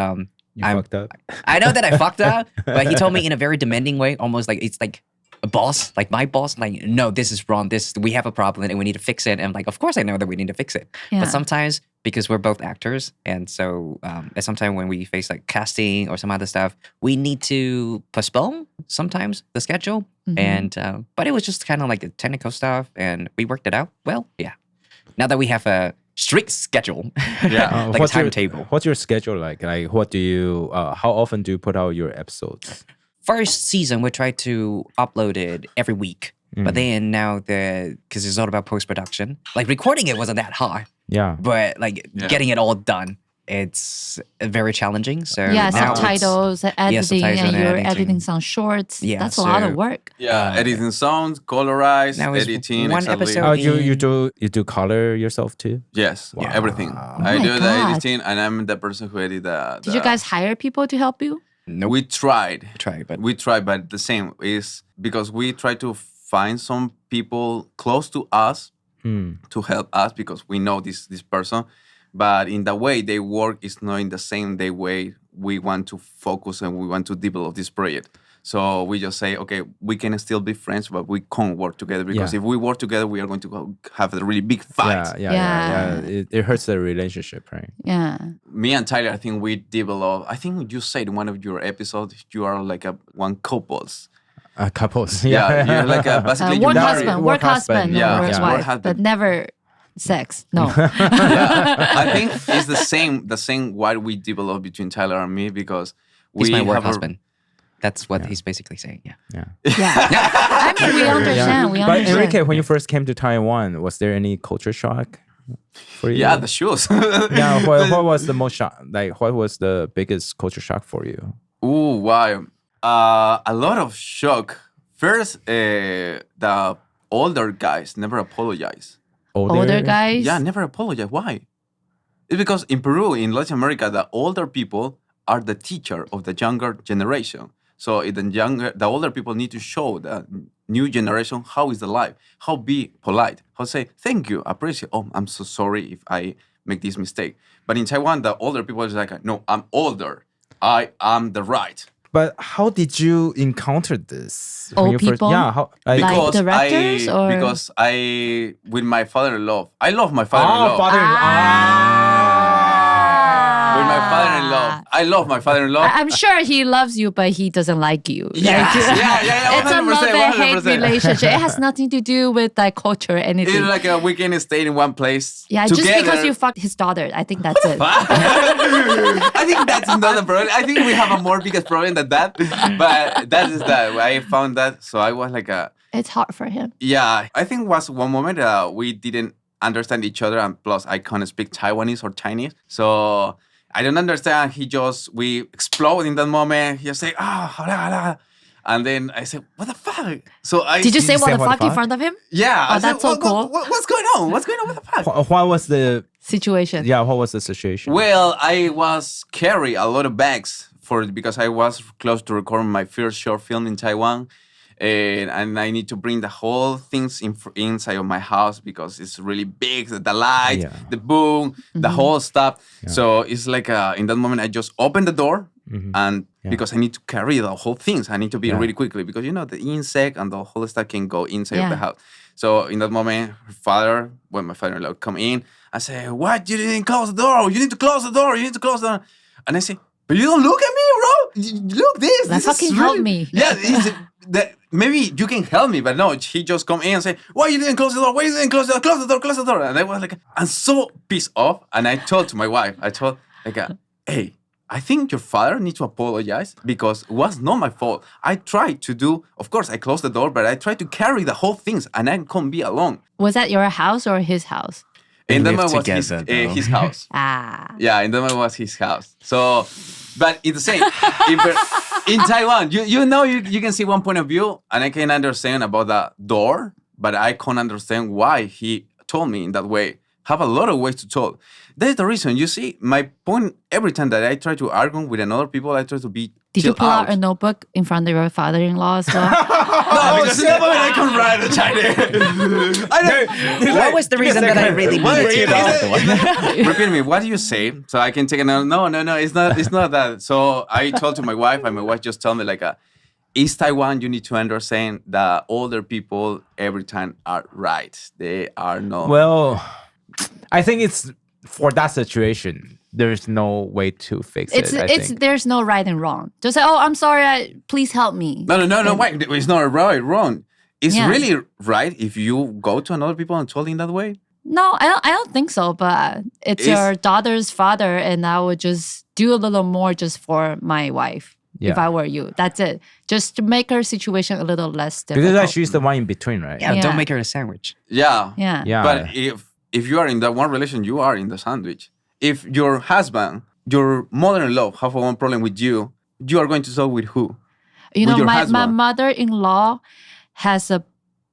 You I'm- fucked up. I know that I fucked up, but he told me in a very demanding way, almost like it's like a boss, like my boss, like, no, this is wrong. We have a problem and we need to fix it. And I'm like, of course I know that we need to fix it. Yeah. But sometimes, because we're both actors, and so at sometimes when we face like casting or some other stuff, we need to postpone sometimes the schedule. And but it was just kind of like the technical stuff, and we worked it out well. Yeah. Now that we have a strict schedule, Yeah. like a timetable. What's your schedule like? Like, what do you? How often do you put out your episodes? First season, we tried to upload it every week. But then now because it's all about post-production, like recording it wasn't that hard, Yeah. but like getting it all done, it's very challenging. So Yeah, now subtitles, editing, subtitles and and you're editing. editing some shorts. Yeah, That's a lot of so- work. Yeah, editing sounds, colorize, Now it's editing, one exactly. episode. Oh, you do color yourself too? Yes, Wow. everything. Oh I my do the God. editing, and I'm the person who edit the. Did you guys hire people to help you? Nope. We tried. but The same is because we try to find some people close to us to help us because we know this person, but in the way they work is not in the same way we want to focus and we want to develop this project. So we just say, okay, we can still be friends, but we can't work together because if we work together, we are going to have a really big fight. Yeah. It hurts the relationship, right? Yeah. Me and Tyler, I think we develop. I think you said in one of your episodes, you are like one couples. Couples. Yeah, you're like basically Work you husband, marry. work husband, Yeah, work yeah. wife, Work husband. but never sex. No. I think it's the same what we develop between Tyler and me because He's we my work have husband. That's what he's basically saying. Yeah. Yeah. I mean, we understand. We But understand. Enrique, when you first came to Taiwan, was there any culture shock for you? Yeah, the shoes. Yeah, what was the most shock? Like, what was the biggest culture shock for you? Ooh, wow. A lot of shock. First, the older guys never apologize. Older guys. Yeah, never apologize. Why? It's because in Peru, in Latin America, the older people are the teacher of the younger generation. So the older people need to show the new generation how is the life, how be polite, how say thank you, appreciate. Oh, I'm so sorry if I make this mistake. But in Taiwan, the older people is like, no, I'm older. I am the right. But how did you encounter this? Old when you people? Yeah, how? Like Because directors or- because I with my father-in-law, I love my father-in-law. With my father-in-law, I love my father-in-law. I'm sure he loves you, but he doesn't like you. Yeah, Like, yeah, It's a 100%, love and hate 100%. relationship. It has nothing to do with like culture or anything. It's like we can stay in one place. Yeah, together. just because you fucked his daughter. I think that's it. I think that's not a problem. I think we have a more biggest problem than that. But that is that. I found that. So I was like It's hard for him. yeah. I think was one moment we didn't understand each other, and plus I can't speak Taiwanese or Chinese, so I don't understand. We explode in that moment. He just say and then I said, what the fuck? So Did you say you what say the what the fuck in fuck? front of him? Yeah. Oh, I said, that's so cool. What's going on? What's going on? What the fuck? What was the Situation. what was the situation? Well, I was carry a lot of bags because I was close to record my first short film in Taiwan, and I need to bring the whole things inside of my house because it's really big. The light, the boom, the whole stuff. Yeah. So it's like in that moment I just opened the door. And because I need to carry the whole things, I need to be really quickly because the insect and the whole stuff can go inside of the house. So in that moment, when my father-in-law come in, I say, "What? You didn't close the door? You need to close the door. You need to close the door." And I say, "But you don't look at me, bro. Look this. Like, this fucking is help really, me." Yeah, maybe you can help me, but no. He just come in and say, "Why you didn't close the door? Why you didn't close the door? Close the door. Close the door." And I was like, I'm so pissed off. And I told to my wife, hey, I think your father needs to apologize because it was not my fault. I tried to do, of course, I closed the door, but I tried to carry the whole things and I couldn't be alone. Was that your house or his house? And then lived was together, though. his house. Yeah, and then was his house. So, but it's the same. In Taiwan, you can see one point of view and I can understand about the door, but I can't understand why he told me in that way. Have a lot of ways to talk. That's the reason. You see, my point every time that I try to argue with another people, I try to be. Did you pull out a notebook in front of your father-in-law as well? No, because in that moment I can write in Chinese. What was the reason that I really needed to? Repeat me. What do you say? So I can take another. No. It's not that. So I told to my wife, and my wife just told me East Taiwan, you need to understand that older people every time are right. They are not. Well, I think it's for that situation. There's no way to fix it. I think. There's no right and wrong. Just say, I'm sorry. Please help me. No. Wait, it's not right, wrong. It's really right if you go to another people and tell in that way. No, I don't think so. But it's your daughter's father, and I would just do a little more just for my wife. Yeah. If I were you, that's it. Just to make her situation a little less difficult. Because she's the one in between, right? Yeah, don't make her a sandwich. Yeah. But if you are in that one relation, you are in the sandwich. If your husband, your mother-in-law have one problem with you, you are going to talk with who? My mother-in-law has a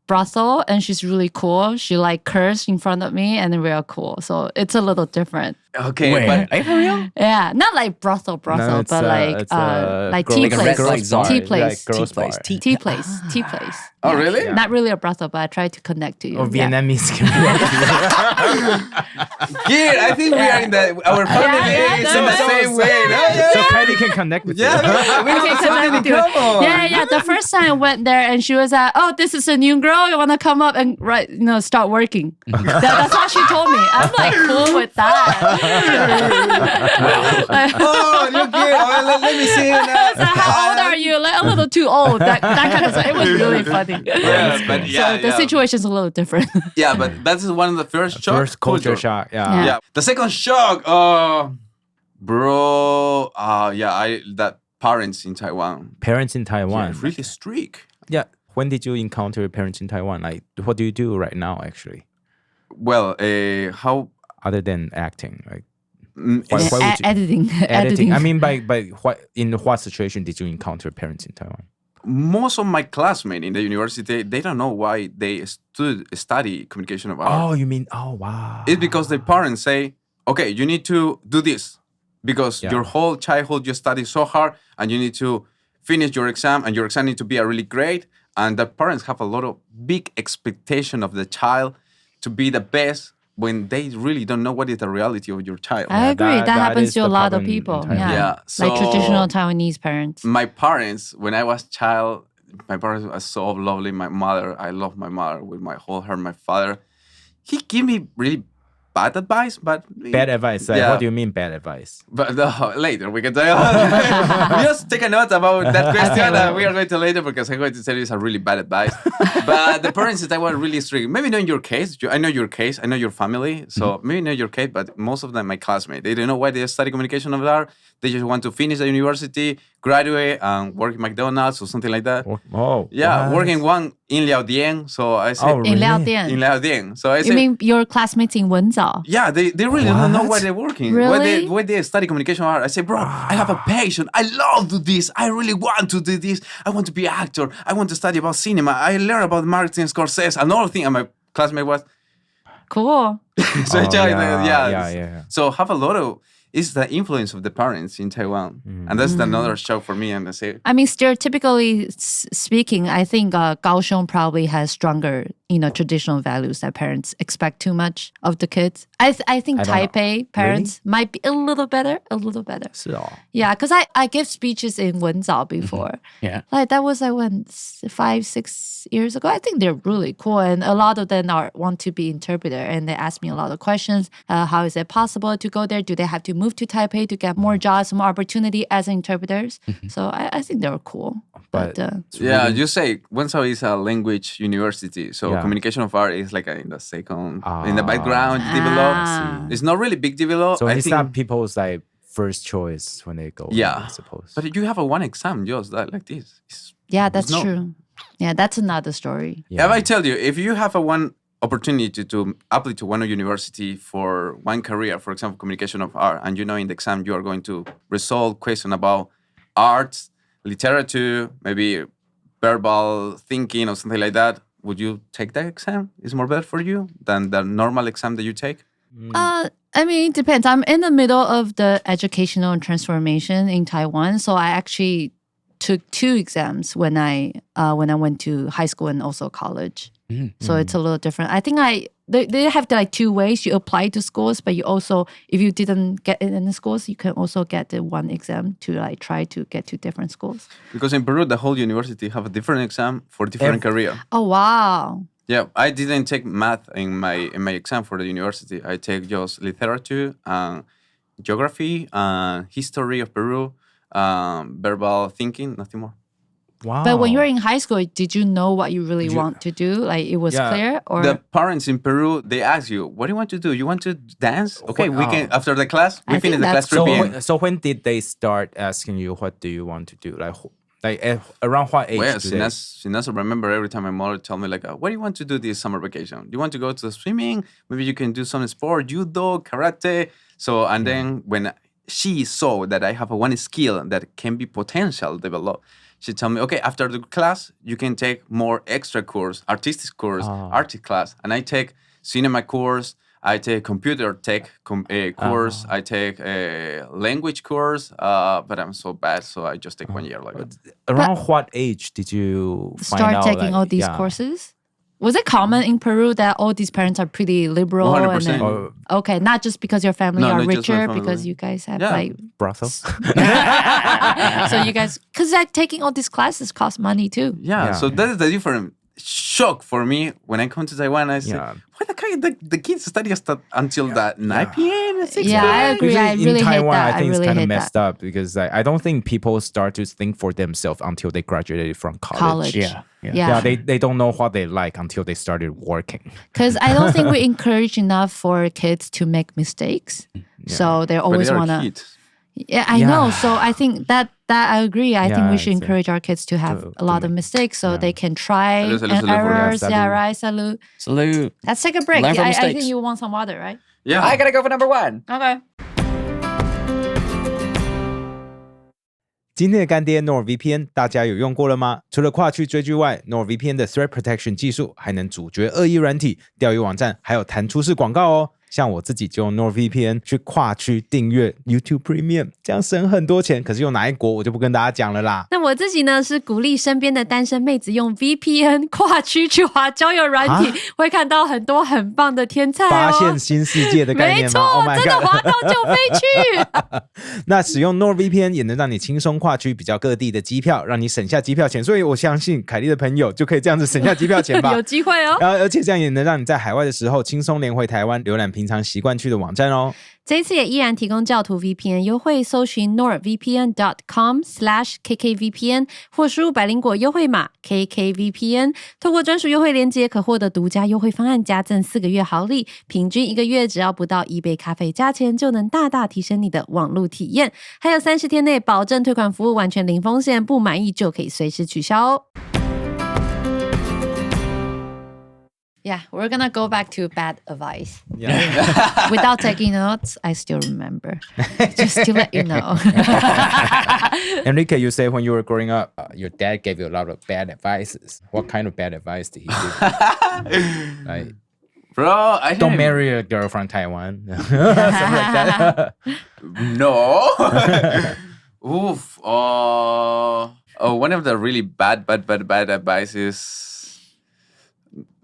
brothel and she's really cool. She cursed in front of me and we are cool. So it's a little different. Okay, Where? but Are you for real? Yeah, not like brothel, No, it's, but it's like girls- tea Like a place. red light bar. Tea Like place. girls' Tea place. bar. Tea- Tea place. Tea place. oh really? Yeah. Not really a brothel, but I try to connect to you. Or Yeah. Vietnamese community. Here, I think we are in our family yeah, is in the no, same way. No? So Kylie can connect with Yeah, you. we Okay, have connect something in with you. common. Yeah. The first time I went there, and she was like, "Oh, this is a new girl. You want to come up and start working?" That's what she told me. I'm like cool with that. Oh, you're good. Oh, let me see you now. So how old are you? Like a little too old. That kind of stuff. It was really funny. Yeah, but So the situation's a little different. Yeah, but that's one of the first shock. First culture shock. Yeah. Yeah. Yeah. The second shock, bro. That parents in Taiwan. Parents in Taiwan. Yeah, really strict. Yeah. When did you encounter your parents in Taiwan? Like, what do you do right now, actually, Well, how other than acting? Like, mm, Why- it's- why would you- Editing. editing. I mean, by in what situation did you encounter parents in Taiwan? most of my classmates in the university, they don't know why they study communication of art. Oh, you mean? Oh, wow. It's because the parents say, okay, you need to do this because Yeah. your whole childhood you study so hard and you need to finish your exam and your exam need to be a really great. And the parents have a lot of big expectation of the child to be the best when they really don't know what is the reality of your child. I agree. That happens is to a the lot of problem in people. Taiwan. Yeah. Yeah, Like so- traditional Taiwanese parents. My parents, when I was child, my parents were so lovely. My mother, I love my mother with my whole heart. My father, he gave me really bad advice, but Bad advice. Like, Yeah. what do you mean bad advice? But later we can tell you. Just take a note about that question. We are going to later because I'm going to tell you some really bad advice. But the parents in Taiwan are really strict. Maybe not in your case. I know your case. I know your family. So maybe not your case, but most of them, my classmates, they don't know why they study communication of art. They just want to finish the university, graduate, and work in McDonald's or something like that. Oh, Yeah, what? working one in Liaodian. So I say Oh, In really? Liaodian. in Liaodian. So I say You mean your classmates in Wenzhou? yeah, they really don't know why What? they're working. Really? Why they study communication art. I say, bro, I have a passion. I love to do this. I really want to do this. I want to be an actor. I want to study about cinema. I learn about Martin Scorsese. Another thing, and my classmate was, Cool. so I Oh, tell you, yeah. So have a lot of, it's the influence of the parents in Taiwan. And that's another show for me. And I say, I mean, stereotypically speaking, I think Kaohsiung probably has stronger, traditional values that parents expect too much of the kids. I think I don't know. Taipei parents might be a little better. 是哦. Yeah, because I give speeches in Wenzhou before. Yeah. Like that was like when 5-6 years ago. I think they're really cool, and a lot of them want to be interpreter, and they ask me a lot of questions. How is it possible to go there? Do they have to move to Taipei to get more jobs, more opportunity as interpreters? So I think they're cool. But it's yeah, really- you say Wenzhou is a language university. So Yeah. communication of art is like in the second, in the Ah. background develop. Ah. It's not really big develop. so I it's think, not people's like first choice when they go. Yeah. I suppose. But you have a one exam just like this. Yeah, that's no- true. Yeah, that's another story. If I tell you, if you have a one opportunity to apply to one university for one career, for example, communication of art, and in the exam you are going to resolve question about arts, literature, maybe verbal thinking or something like that, would you take that exam? Is more better for you than the normal exam that you take? I mean, it depends. I'm in the middle of the educational transformation in Taiwan, so I actually took 2 exams when I went to high school and also college. So it's a little different. I think they have like 2 ways you apply to schools, but you also, if you didn't get in the schools, you can also get the one exam to like try to get to different schools. Because in Peru, the whole university have a different exam for different career. Oh wow! Yeah, I didn't take math in my exam for the university. I take just literature, geography, history of Peru, verbal thinking, nothing more. Wow. But when you were in high school, did you know what you really want to do? Like it was Yeah. clear, or The parents in Peru, they ask you, what do you want to do? You want to dance? Okay, we can, after the class, we I finish think the class that's 3 so, p.m. so when did they start asking you what do you want to do? Like around what age? Well, do they? Sinasa remember every time my mother told me like, what do you want to do this summer vacation? Do you want to go to swimming? Maybe you can do some sport, judo, karate. So, and then when she saw that I have one skill that can be potential developed, she told me, okay, after the class, you can take more extra course, artistic course, artist class. And I take cinema course, I take computer tech course. I take a language course, but I'm so bad, so I just take 1 year. Like Around what age did you Start find out, taking like, all these courses? Was it common in Peru that all these parents are pretty liberal? 100%. And then, Or okay, not just because your family No, are not just my richer, family. because you guys have Yeah. like brothel? so you guys, because like taking all these classes cost money too. yeah, Yeah. so that is the different shock for me when I come to Taiwan. I say, Yeah. why the kids study until that 9 p.m. 6 Yeah, I p.m. agree. Usually I in really hate Taiwan, that. I think really it's kind hate of messed that. up because I don't think people start to think for themselves until they graduated from college. Yeah. Yeah, they don't know what they like until they started working. Because I don't think we encourage enough for kids to make mistakes. So they But always they are want to. kids. Yeah, I know. So I think that I agree. I think Yeah, we should it's, encourage our kids to have to a lot of make- mistakes so they can try Salud, salud, and salud for- errors. Yeah, Yeah, salud. right. Salute. Salute. Let's take a break. Learn from I mistakes. think you want some water, right? Yeah. I gotta go for number 1. Okay. 今天的干爹 NordVPN 大家有用过了吗？除了跨区追剧外 ，NordVPN 的 Threat Protection 技术还能阻绝恶意软体、钓鱼网站，还有弹出式广告哦。像我自己就用 NordVPN 去跨区订阅 YouTube Premium， 这样省很多钱。可是用哪一国我就不跟大家讲了啦。那我自己呢是鼓励身边的单身妹子用 VPN 跨区去滑交友软体，会看到很多很棒的天菜哦。发现新世界的概念吗没错， ？Oh my 真的 god！滑到就飞去。那使用 NordVPN 也能让你轻松跨区比较各地的机票，让你省下机票钱。所以我相信凯莉的朋友就可以这样子省下机票钱吧。有机会哦。然后，而且这样也能让你在海外的时候轻松连回台湾，浏览平常习惯去的网站哦。这一次也依然提供教徒 VPN 优惠，搜寻 nordvpn.com/kkVPN 或输入百灵果优惠码 KKVPN， 透过专属优惠链接可获得独家优惠方案，加赠4个月好礼，平均1个月只要不到1杯咖啡价钱，就能大大提升你的网络体验。还有30天内保证退款服务，完全零风险，不满意就可以随时取消哦。Yeah, we're gonna go back to bad advice. Yeah. Without taking notes, I still remember. Just to let you know. Enrique, you say when you were growing up, your dad gave you a lot of bad advices. What kind of bad advice did he give you? Like, Bro, I don't didn't- marry a girl from Taiwan. Something like that. No. Oof. One of the really bad advices.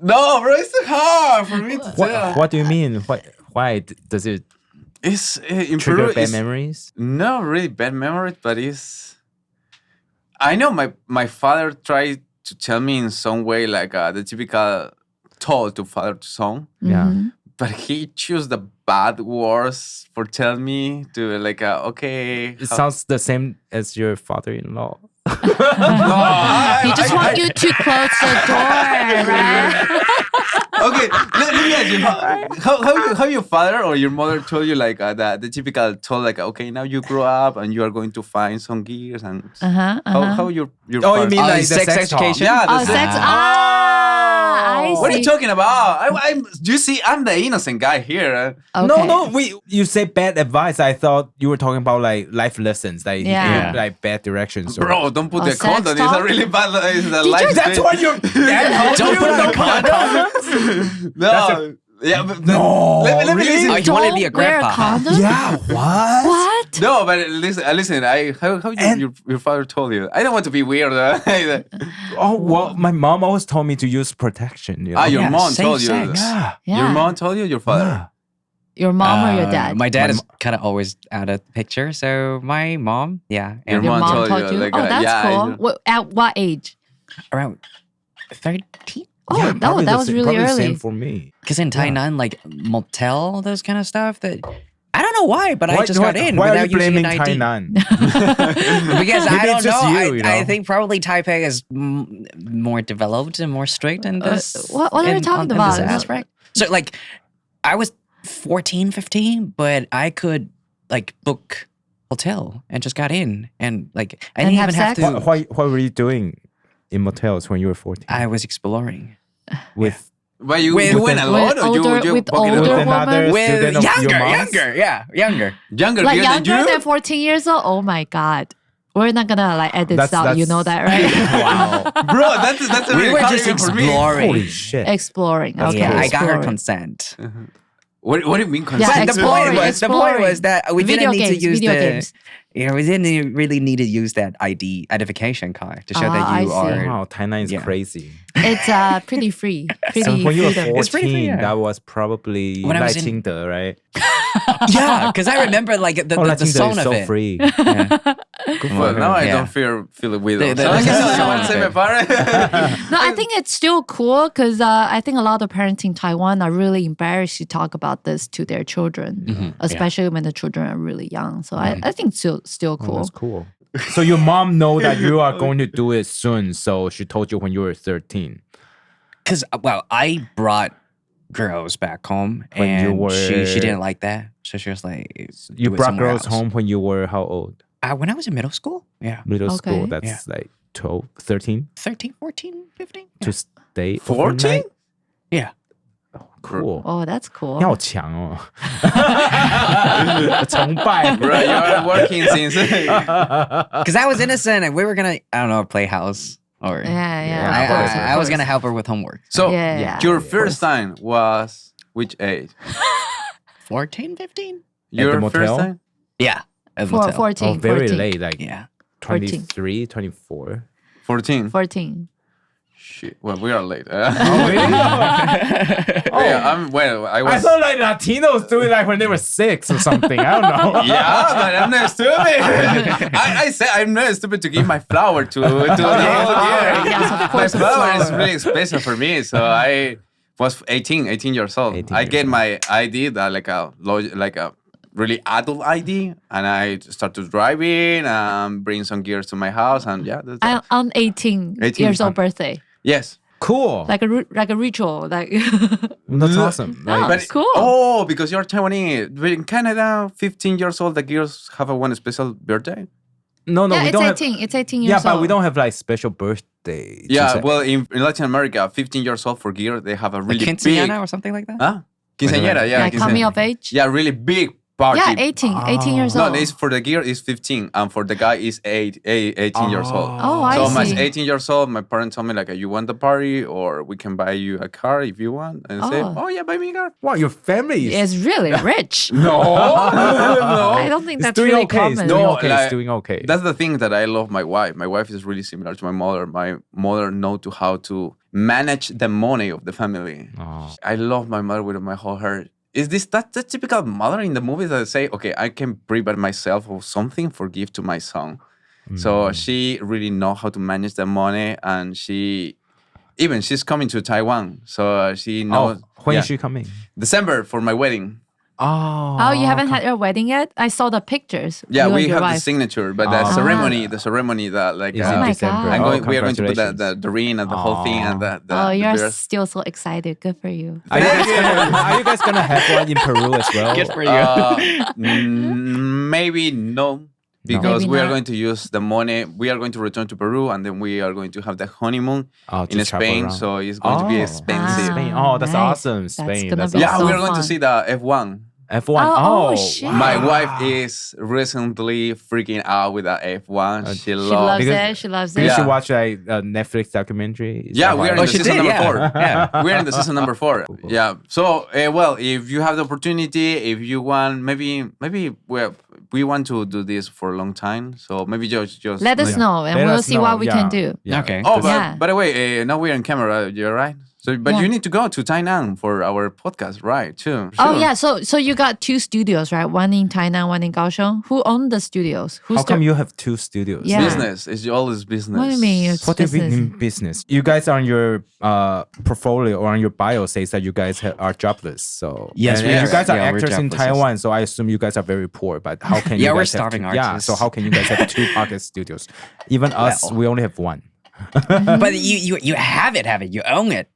No, bro, it's too hard for me to tell. What do you mean? Why does it It's in trigger Peru. bad It's memories? not really bad memories, but it's. I know my father tried to tell me in some way like the typical told to father to son, Yeah. but he chose the bad words for telling me to like okay. It sounds the same as your father-in-law. He just want you to close the door, right? Okay, let me ask you, how your father or your mother told you like the typical told like okay, now you grow up and you are going to find some gears and how your Oh, you father- mean like the sex sex talk? education? yeah, Oh, the sex. sex- I What are you see. talking about? You see, I'm the innocent guy here. Okay. No, you say bad advice. I thought you were talking about like life lessons, like Yeah. like bad directions. Or... Bro, don't put Oh, the sex condom. It's talk? a really bad. It's a Did life you- That's thing. what your dad told you. Don't put on condoms. No. Yeah, but No, let me really? listen. Oh, you wanted to be a Don't wear grandpa. condom? Yeah. What? What? No, but listen. How your father told you? I don't want to be weird. Oh well, my mom always told me to use protection. You know? Your Yeah, mom same told you. sex. Yeah. Yeah. Your mom told you. Your father. Yeah. Your mom or your dad? My dad is kind of always out of the picture. So my mom, yeah. Your And Your mom mom told told you, you? like, Oh, that's yeah, cool. At what age? around 13? Oh, Yeah, probably that the was same- really probably the early. Same for me. Because in Tainan, like motel, those kind of stuff, that I don't know why, but I just got in Why are without you using blaming an ID. Tainan? Because Maybe I don't it's just know. you, you I know? think probably Taipei is more developed and more strict in this. what are you talking in about? this aspect. So like, I was 14, 15, but I could like book hotel and just got in and like I And didn't have even have sex? to. What were you doing in motels when you were 14? I was exploring With But you With- went alone or you with bucket it older up? another woman? student with of your mom's? younger. Younger, Like than younger you? than 14 years old? Oh my God. We're not gonna like edit this out. You know that, right? Wow. Bro, that's a We really were hard just even for me. exploring. Holy shit. Exploring. That's Okay. cool. Yeah, I got her exploring. consent. What do you mean? Yeah, Consent? But the point was exploring. that we Video didn't need games, to use video the. games. We didn't really need to use that ID identification card to show that I you see. are. Wow, Tainan is Yeah. crazy. It's pretty free. Pretty So when you were freedom. 14, It's pretty free, yeah. that was probably When I was 赖 in-清德, right? Yeah, because I remember like the, Oh, the, 赖 the 清德song is of so it. free. Yeah. Well, now I Yeah. don't feel it with The- it. the- So I the can song say, of say my it. parent. No, I think it's still cool because I think a lot of parents in Taiwan are really embarrassed to talk about this to their children, especially when the children are really young. So I think it's still Oh, cool. that's cool. So your mom know that you are going to do it soon, so she told you when you were 13. Because I brought girls back home, When and you she were- didn't like that, so she was like, You "Do it brought somewhere girls else." home when you were how old? When I was in middle school. Yeah, Middle school. Okay. That's like 12, 13 13, 14, 15. to stay 14? overnight? Yeah. Cool. Oh, that's cool. 你好强哦！崇拜。 Bro, you're working since. Because I was innocent, and we were gonna, I don't know, play house or. Yeah, of course, of I was course. gonna help her with homework. So Yeah. your first time was which age? 14, 15? Your the first motel? time? Yeah. at For, motel. 14. Oh, very 14. late, like Yeah. 23, 24. 14. 14. Shit. Well, we are late. Oh, really? Yeah, I I was. thought like Latinos do it like when they were 6 or something. I don't know. Yeah, but I'm not stupid. I said I'm not stupid to give my flower to the whole year. Yes, of My course, a flower is flower. really special for me. So I was 18 years old. 18 I years get old. my ID, that like a really adult ID, and I started driving and bring some gears to my house, and yeah, that's I'm on 18, 18. years old birthday. yes. Cool. Like a ritual. Like That's awesome. Oh, Like, that's cool. Oh, because you're Taiwanese. But in Canada, 15 years old, the girls have a one special birthday. no, yeah, we it's don't 18. have. It's 18 Yeah, years old. but we don't have like special birthday. Yeah, Tuesday. well, in Latin America, 15 years old for gear, they have a Like really quinceañera big. or something like that? Huh? Quinceañera, yeah. Yeah, coming quinceañera. of age. Yeah, really big party. Yeah, 18 years No, old. it's for the gear is 15, and for the guy is 18 years old. Oh, I So see. my 18 years old, my parents told me like, you want the party, or we can buy you a car if you want. And I say, Oh. oh yeah, buy me a car. Wow, your family is It's really rich. no. I don't think It's that's doing really okay. common. It's doing No, okay. like, It's doing okay. That's the thing that I love my wife. My wife is really similar to my mother. My mother know to how to manage the money of the family. Oh. I love my mother with my whole heart. Is this that the typical mother in the movies that say, okay, I can prepare myself or something for gift to my son. So she really know how to manage the money, and she's coming to Taiwan. So she knows. when yeah. is she coming? December for my wedding. Oh. Oh, you haven't had your wedding yet? I saw the pictures. Yeah, you we and your have the wife. signature, but the Oh. ceremony that like Is Oh in my December. God. we are going to put congratulations. the ring and the whole thing and the Oh, the you're beer. still so excited. Good for you. Are you guys gonna have one in Peru as well? Good for you. Maybe no, because Maybe we are not. going to use the money. We are going to return to Peru, and then we are going to have the honeymoon Oh, to in travel Spain. around. So it's going to be Oh. expensive. Spain. Oh, that's nice. awesome. That's Spain. gonna That's be Yeah, awesome. we so are going to fun. see the F1. F1. Oh, Oh, shit. wow. My wife is recently freaking out with the F1. She She loves. loves Because- it. She loves Did it. she Yeah. watch like a Netflix documentary? Is Yeah, that we are why? in the she season did, number yeah. 4. Yeah. We're in the season number 4. Yeah. So, well, if you have the opportunity, if you want, maybe we want to do this for a long time. So maybe just Let us know, and Let we'll us see know, what we yeah. can do. Yeah. Okay. Oh, but Yeah. by the way, now we're on camera. You're right. So, but Yeah. you need to go to Tainan for our podcast, right? Too. Oh Sure. yeah, so you got 2 studios, right? One in Tainan, one in Kaohsiung. Who owned the studios? Who's How come you have 2 studios? Yeah. Business. It's always business. What do you mean? It's What do you mean business? in business? You guys on your portfolio or on your bio says that you guys are jobless. So Yes, and we you are. guys are Yeah, we're actors in jobless. Taiwan, so I assume you guys are very poor. But how can you? Yeah, we're guys have starving Yeah, artists. so how can you guys have 2 podcast studios? Even us, Well. we only have 1. But you have it. You own it.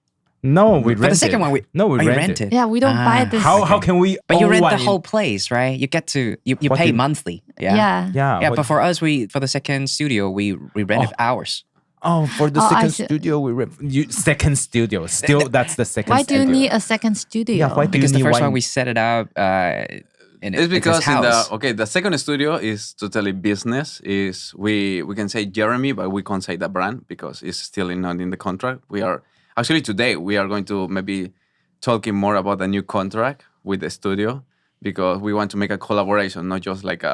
No, we rent For the second it. one, no, we you rent rent it. it. Yeah, we don't buy this. How can we? But you own rent one the in- whole place, right? You get to you What pay do- monthly. Yeah. Yeah. Yeah. Yeah, what- but for us, for the second studio, we rented hours. Oh, for the Oh, I second see. studio, we rent second studio. Still, that's the second. Why do you studio. need a second studio? Yeah, why do Because you the need first one? one we set it up in It's his because in house. the second studio is totally business. Is we can say Jeremy, but we can't say the brand because it's still not in the contract. We are actually today we are going to maybe talking more about the new contract with the studio because we want to make a collaboration, not just like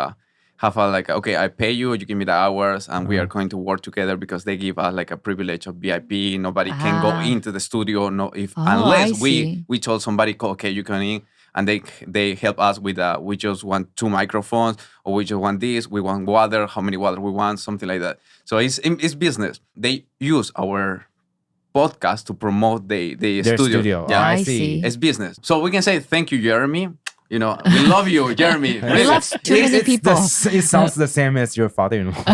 okay, I pay you, you give me the hours, and we are going to work together because they give us like a privilege of VIP. Nobody can go into the studio, unless we told somebody, okay, you can in, and they help us with we just want 2 microphones, or we just want this, we want water, how many water we want, something like that. So it's business. They use our podcast to promote the Their studio. Yeah, I see. it's business. So we can say thank you, Jeremy. We love you, Jeremy. We love too many people. It sounds the same as your father-in-law.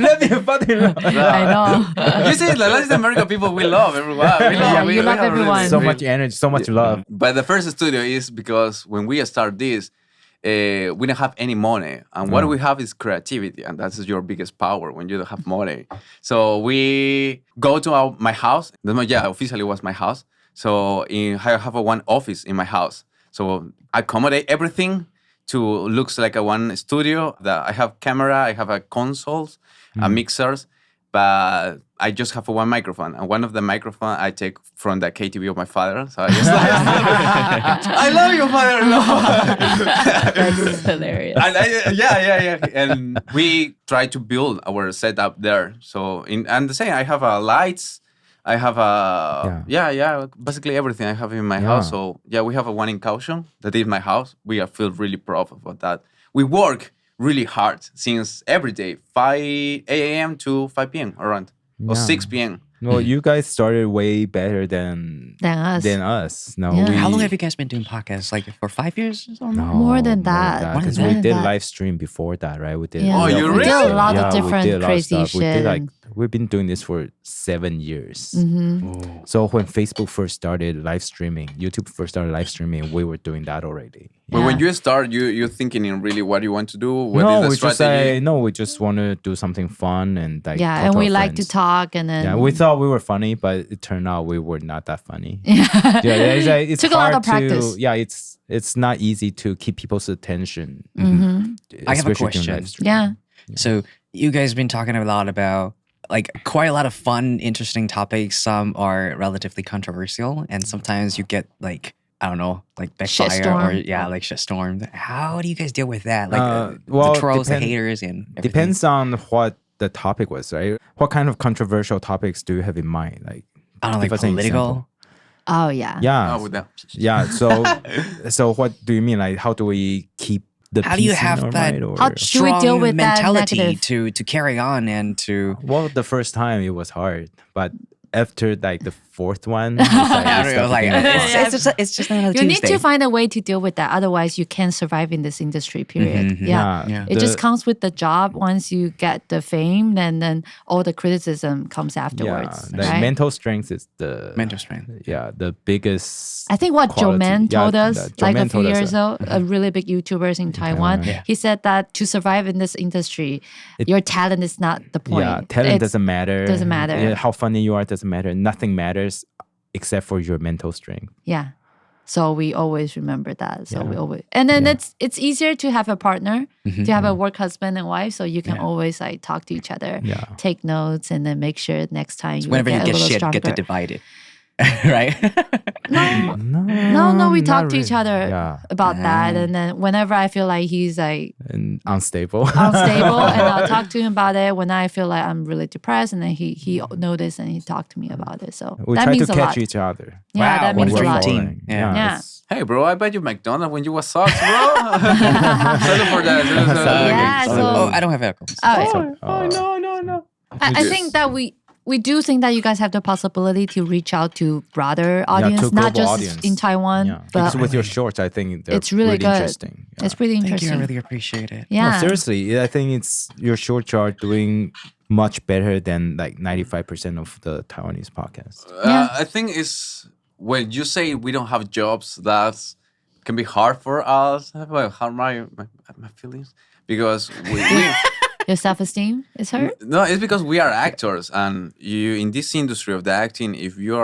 Love your father-in-law. I know. You see, the Latin American people, we love everyone. You love have everyone. So much energy, so much love. But the first studio is because when we start this, we don't have any money. And what we have is creativity. And that's your biggest power when you don't have money. So we go to my house. Officially was my house. So I have one office in my house. So I accommodate everything to looks like a one studio. I have camera, I have a consoles, mixers, but I just have one microphone. And one of the microphone I take from the KTV of my father. So I just I love your father-in-law. That's hilarious. And yeah. And we try to build our setup there. So and the same, I have lights. I have basically everything I have in my house. So we have one in Caution that is my house. We feel really proud about that. We work really hard since every day, 5 a.m. to 5 p.m. around, or 6 p.m. Well, you guys started way better than us. No, Yeah. How long have you guys been doing podcasts? Like for 5 years or more? More than that. Because More we than did that. live stream before that, right? We did. Yeah. Oh, you We did really? a lot of we different did a lot of crazy stuff. We did shit. we've been doing this for 7 years. Mm-hmm. So when Facebook first started live streaming, YouTube first started live streaming, we were doing that already. But when Yeah. you start, you're thinking in really what you want to do. What No, is we the just strategy? we just want to do something fun and like Yeah, talk and to we our like to friends. talk, and then Yeah, we thought we were funny, but it turned out we were not that funny. yeah, It's Took a lot hard of practice. to. Yeah, it's not easy to keep people's attention. I have a especially during question. live stream. yeah. So you guys been talking a lot about like quite a lot of fun, interesting topics. Some are relatively controversial, and sometimes you get like I don't know, like backfire or Shitstorm. like shitstorm. How do you guys deal with that? Like well, the trolls, depend- the haters, and everything? Depends on what the topic was, right? What kind of controversial topics do you have in mind? Like, I don't know, give like us an political. example. Oh yeah. Yeah, With that. yeah. So what do you mean? Like, how do we keep the How do you peace in have our that mind, or- How do we deal Strong with that mentality negative? to carry on and to Well, the first time it was hard, but after like the fourth one, it's like, I we don't know, start like thinking, it's just another You Tuesday. need to find a way to deal with that. Otherwise, you can't survive in this industry. Period. Yeah. Yeah. It just comes with the job. Once you get the fame, then all the criticism comes afterwards. like right? mental strength is the mental strength. Yeah, the biggest. I think what quality. Joman Yeah, told us, that like a Joman few told us years that. ago, a really big YouTubers in Taiwan, Yeah. he said that to survive in this industry, your talent is not the point. Yeah, talent It's- doesn't matter. doesn't matter. Yeah, how funny you are doesn't matter. Nothing matters except for your mental strength. Yeah. So we always remember that. So we always, and then it's easier to have a partner, to have a work husband and wife, so you can always like talk to each other, Yeah. take notes, and then make sure next time you Whenever get you a get little shit, stronger. get to divide it. Right? No, we not talk to really. each other Yeah, about that, and then whenever I feel like he's like and unstable. unstable, and I'll talk to him about it. When I feel like I'm really depressed, and then he noticed and he talked to me about it. So we that try means to a catch lot. each other. Yeah, Wow, that what means a a dream lot. team. Yeah. Yeah. it's- Hey, bro, I bet you McDonald's when you was socks, bro. Sorry for that. Yeah, so Oh, I don't have alcohol. No. I think that we do think that you guys have the possibility to reach out to broader audience, to not global just audience. in Taiwan, Yeah, but because with your shorts, I think they're it's really good. interesting. Yeah. it's pretty Thank you. interesting. I really appreciate it. Yeah. No, seriously, I think it's your shorts are doing much better than like 95% of the Taiwanese podcasts. Yeah. I think it's when you say we don't have jobs, that can be hard for us. Well, hurt my feelings because we Your self-esteem is hurt. no, it's because we are actors, and you in this industry of the acting, if you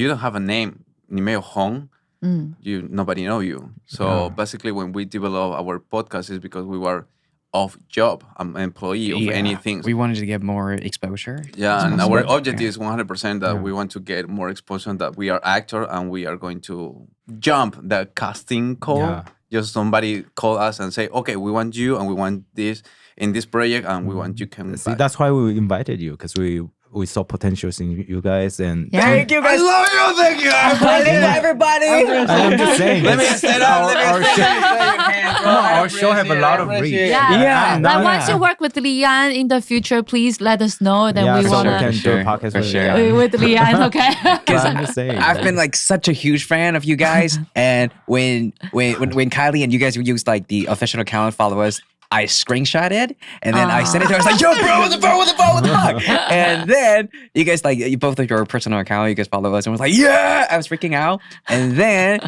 don't have a name, ni meio hong, nobody know you. So basically, when we develop our podcast, is because we were of job, an employee of anything. We wanted to get more exposure. Yeah, and our objective Yeah. is 100% that we want to get more exposure, that we are actor and we are going to jump the casting call. Yeah. Just somebody call us and say, okay, we want you and we want this in this project and we want you come See, back. that's why we invited you because we saw potentials in you guys and Yeah. Thank you guys. I love you. Thank you. Everybody. I'm just saying. Let me it's- stand up. our show, our show have a lot of reach. Yeah. Yeah. Like once you work with Lian in the future, please let us know. Then we so wanna we can do Sure, a podcast for with sure. you. with Lian. Okay. But I'm just saying. I've been like such a huge fan of you guys, and when Kylie and you guys used like the official account, follow us. I screenshotted and then I sent it to her. I was like, "Yo, bro, what the fuck?" And then you guys like you both of your personal account. You guys follow us and was like, "Yeah!" I was freaking out. And then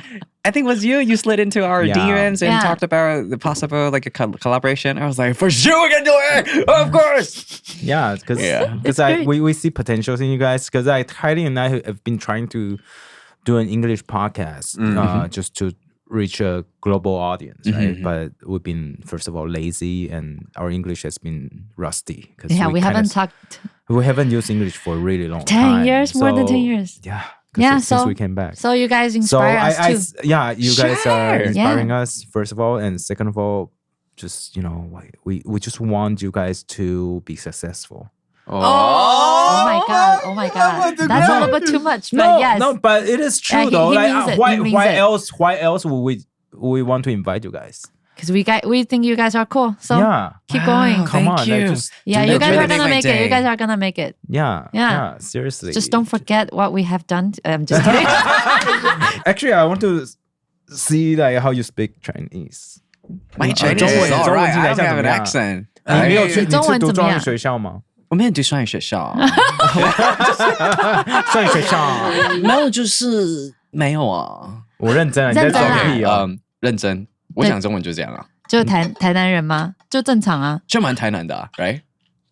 I think it was you. You slid into our Yeah. DMs and Yeah. talked about the possible like a collaboration. I was like, "For sure, we can do it, of course." Yeah, because Yeah. great. we see potentials in you guys. Because Kylie and I have been trying to do an English podcast just to reach a global audience, right? But we've been first of all lazy, and our English has been rusty. Yeah, we haven't talked We haven't used English for a really long 10 time. years, more than 10 years. Yeah, Yeah, since so- we came back. So you guys So inspire us too. yeah, you guys are Sure. inspiring us first of all, and second of all, just we just want you guys to be successful. Oh my god! Oh my god! That's a little bit too much, but yes. No, but it is true Yeah, he though. means it. Why He means why it. else would we want to invite you guys? Because we think you guys are cool. So Yeah. keep going. Come on, Thank like, you. just Yeah, Dude, you that guys really are gonna made my make it. You day. guys are gonna make it. yeah, Yeah. seriously. Just don't forget what we have done. I'm just kidding. Actually, I want to see like how you speak Chinese. My Chinese 中文 is all 中文 right. 听 I 起来 don't 像 have 怎 an 么样？ accent. 你没有去？你中文是读怎么样专业学校吗？我没有读双语学校，专业学校，没有就是没有啊。我认真啊，你在认真啊装屁啊？认真，我讲中文就这样啊，就台南人吗？就正常啊。就蛮台南的啊，right？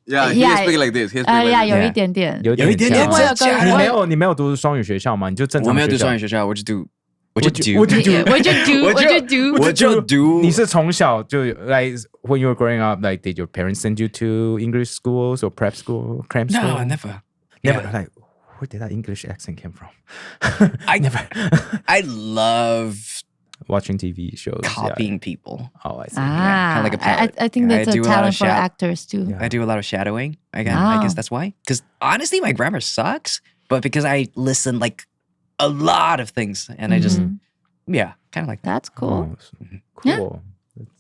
Yeah, he Yeah. speak like this. He speak like 呀， this. 有一点点。有有一点点像我有个你我没有读双语学校吗？你就正常我没有读学校双语学校，我就读，我就读，我就读我就 do，我就 do。我就读。你是从小就 like when you were growing up, like did your parents send you to English schools or prep school, cram school? No, never. Never. Yeah. Like where did that English accent came from? I never I love watching TV shows. copying people. Yeah. Oh, I see. Ah, kinda like a palette. I think Yeah, that's I a do a lot of talent for shout- actors too. Yeah. I do a lot of shadowing. I Wow. guess that's why. Because honestly, my grammar sucks. But because I listen like a lot of things, and I just kind of like that. That's cool. Oh, cool.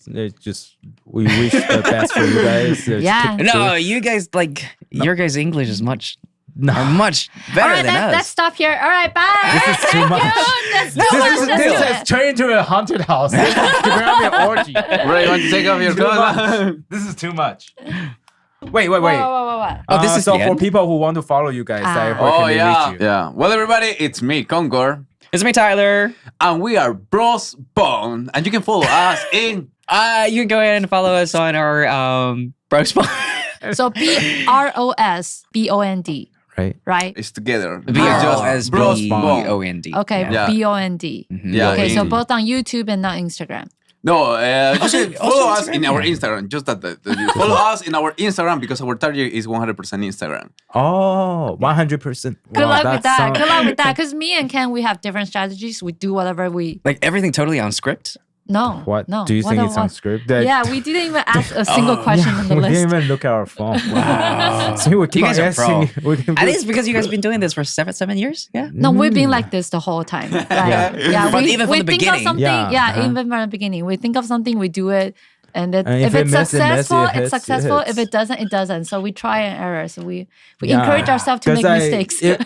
It's just we wish the best for you guys. It's Yeah. keep No, good. you guys like your guys' English is much No. much All better right, than us. let's stop here. All right, bye. This is too much. That's too much. Let's This do has it. turned into a haunted house. This is an orgy. Ray, you want to take off your Too clothes? much. This is too much. Wait. Whoa, whoa, whoa, whoa. Oh, this is so the for end? people who want to follow you guys, like, where Oh, can they yeah. reach you? Yeah. Well, everybody, it's me, Concord. It's me, Tyler. And we are Bros Bone. And you can follow us in... You can go ahead and follow us on our bro spot. So BROSBOND, Right. right? It's together. B R O S B Bros O Bone. N D. Okay, Yeah. BOND. Yeah. Okay, so in- both on YouTube and not Instagram. No, just follow us Instagram, in our yeah. Instagram. Just that. Follow us in our Instagram because our target is 100% Instagram. Oh, 100%. Good luck with that. Good luck with that. that. Because me and Ken, we have different strategies. We do whatever we. Like everything totally on script. No. What? No. Do you think it's on script? That- Yeah, we didn't even ask a single question on the we list. didn't even look at our phone. Wow. See, we keep You guys on are pro. asking. We can And it's because you guys have been doing this for seven years. Yeah. No, we've been like this the whole time. Like, yeah, Even from the think of beginning. something. Yeah, Yeah, uh-huh. even from the beginning. We think of something, we do it. And, And if if it's it misses, successful, it hits, it's successful. it If hits. it doesn't, it doesn't. So we try and error. So we Yeah. encourage ourselves to make 'Cause mistakes. no,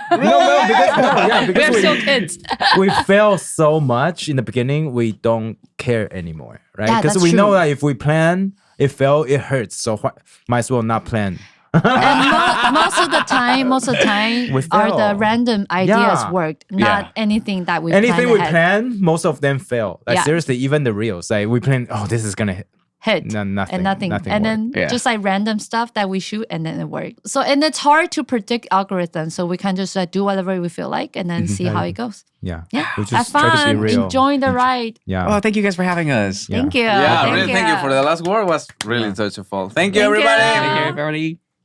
because We're we, still kids. we fail so much in the beginning, we don't care anymore, right? Yeah, Because that's we know true. that if we plan, it fail, it hurts. So might as well not plan. And most of the time, We are the fail. random ideas Yeah. worked, not Yeah. anything that we Anything plan we ahead. plan, most of them fail. Like Yeah. seriously, even the reels, like we plan, oh, this is gonna hit No, nothing. and nothing. And worked. then Yeah. just like random stuff that we shoot and then it worked. So, and it's hard to predict algorithms. So we can just do whatever we feel like and then see how it goes. Yeah. Yeah. We Have just try to be fun. real. Enjoy the ride. Yeah. Oh, thank you guys for having us. Yeah. Thank you. Yeah, Thank really, thank you for the last word. Was really touchful. Thank you, Thank you. everybody. Thank you, everybody.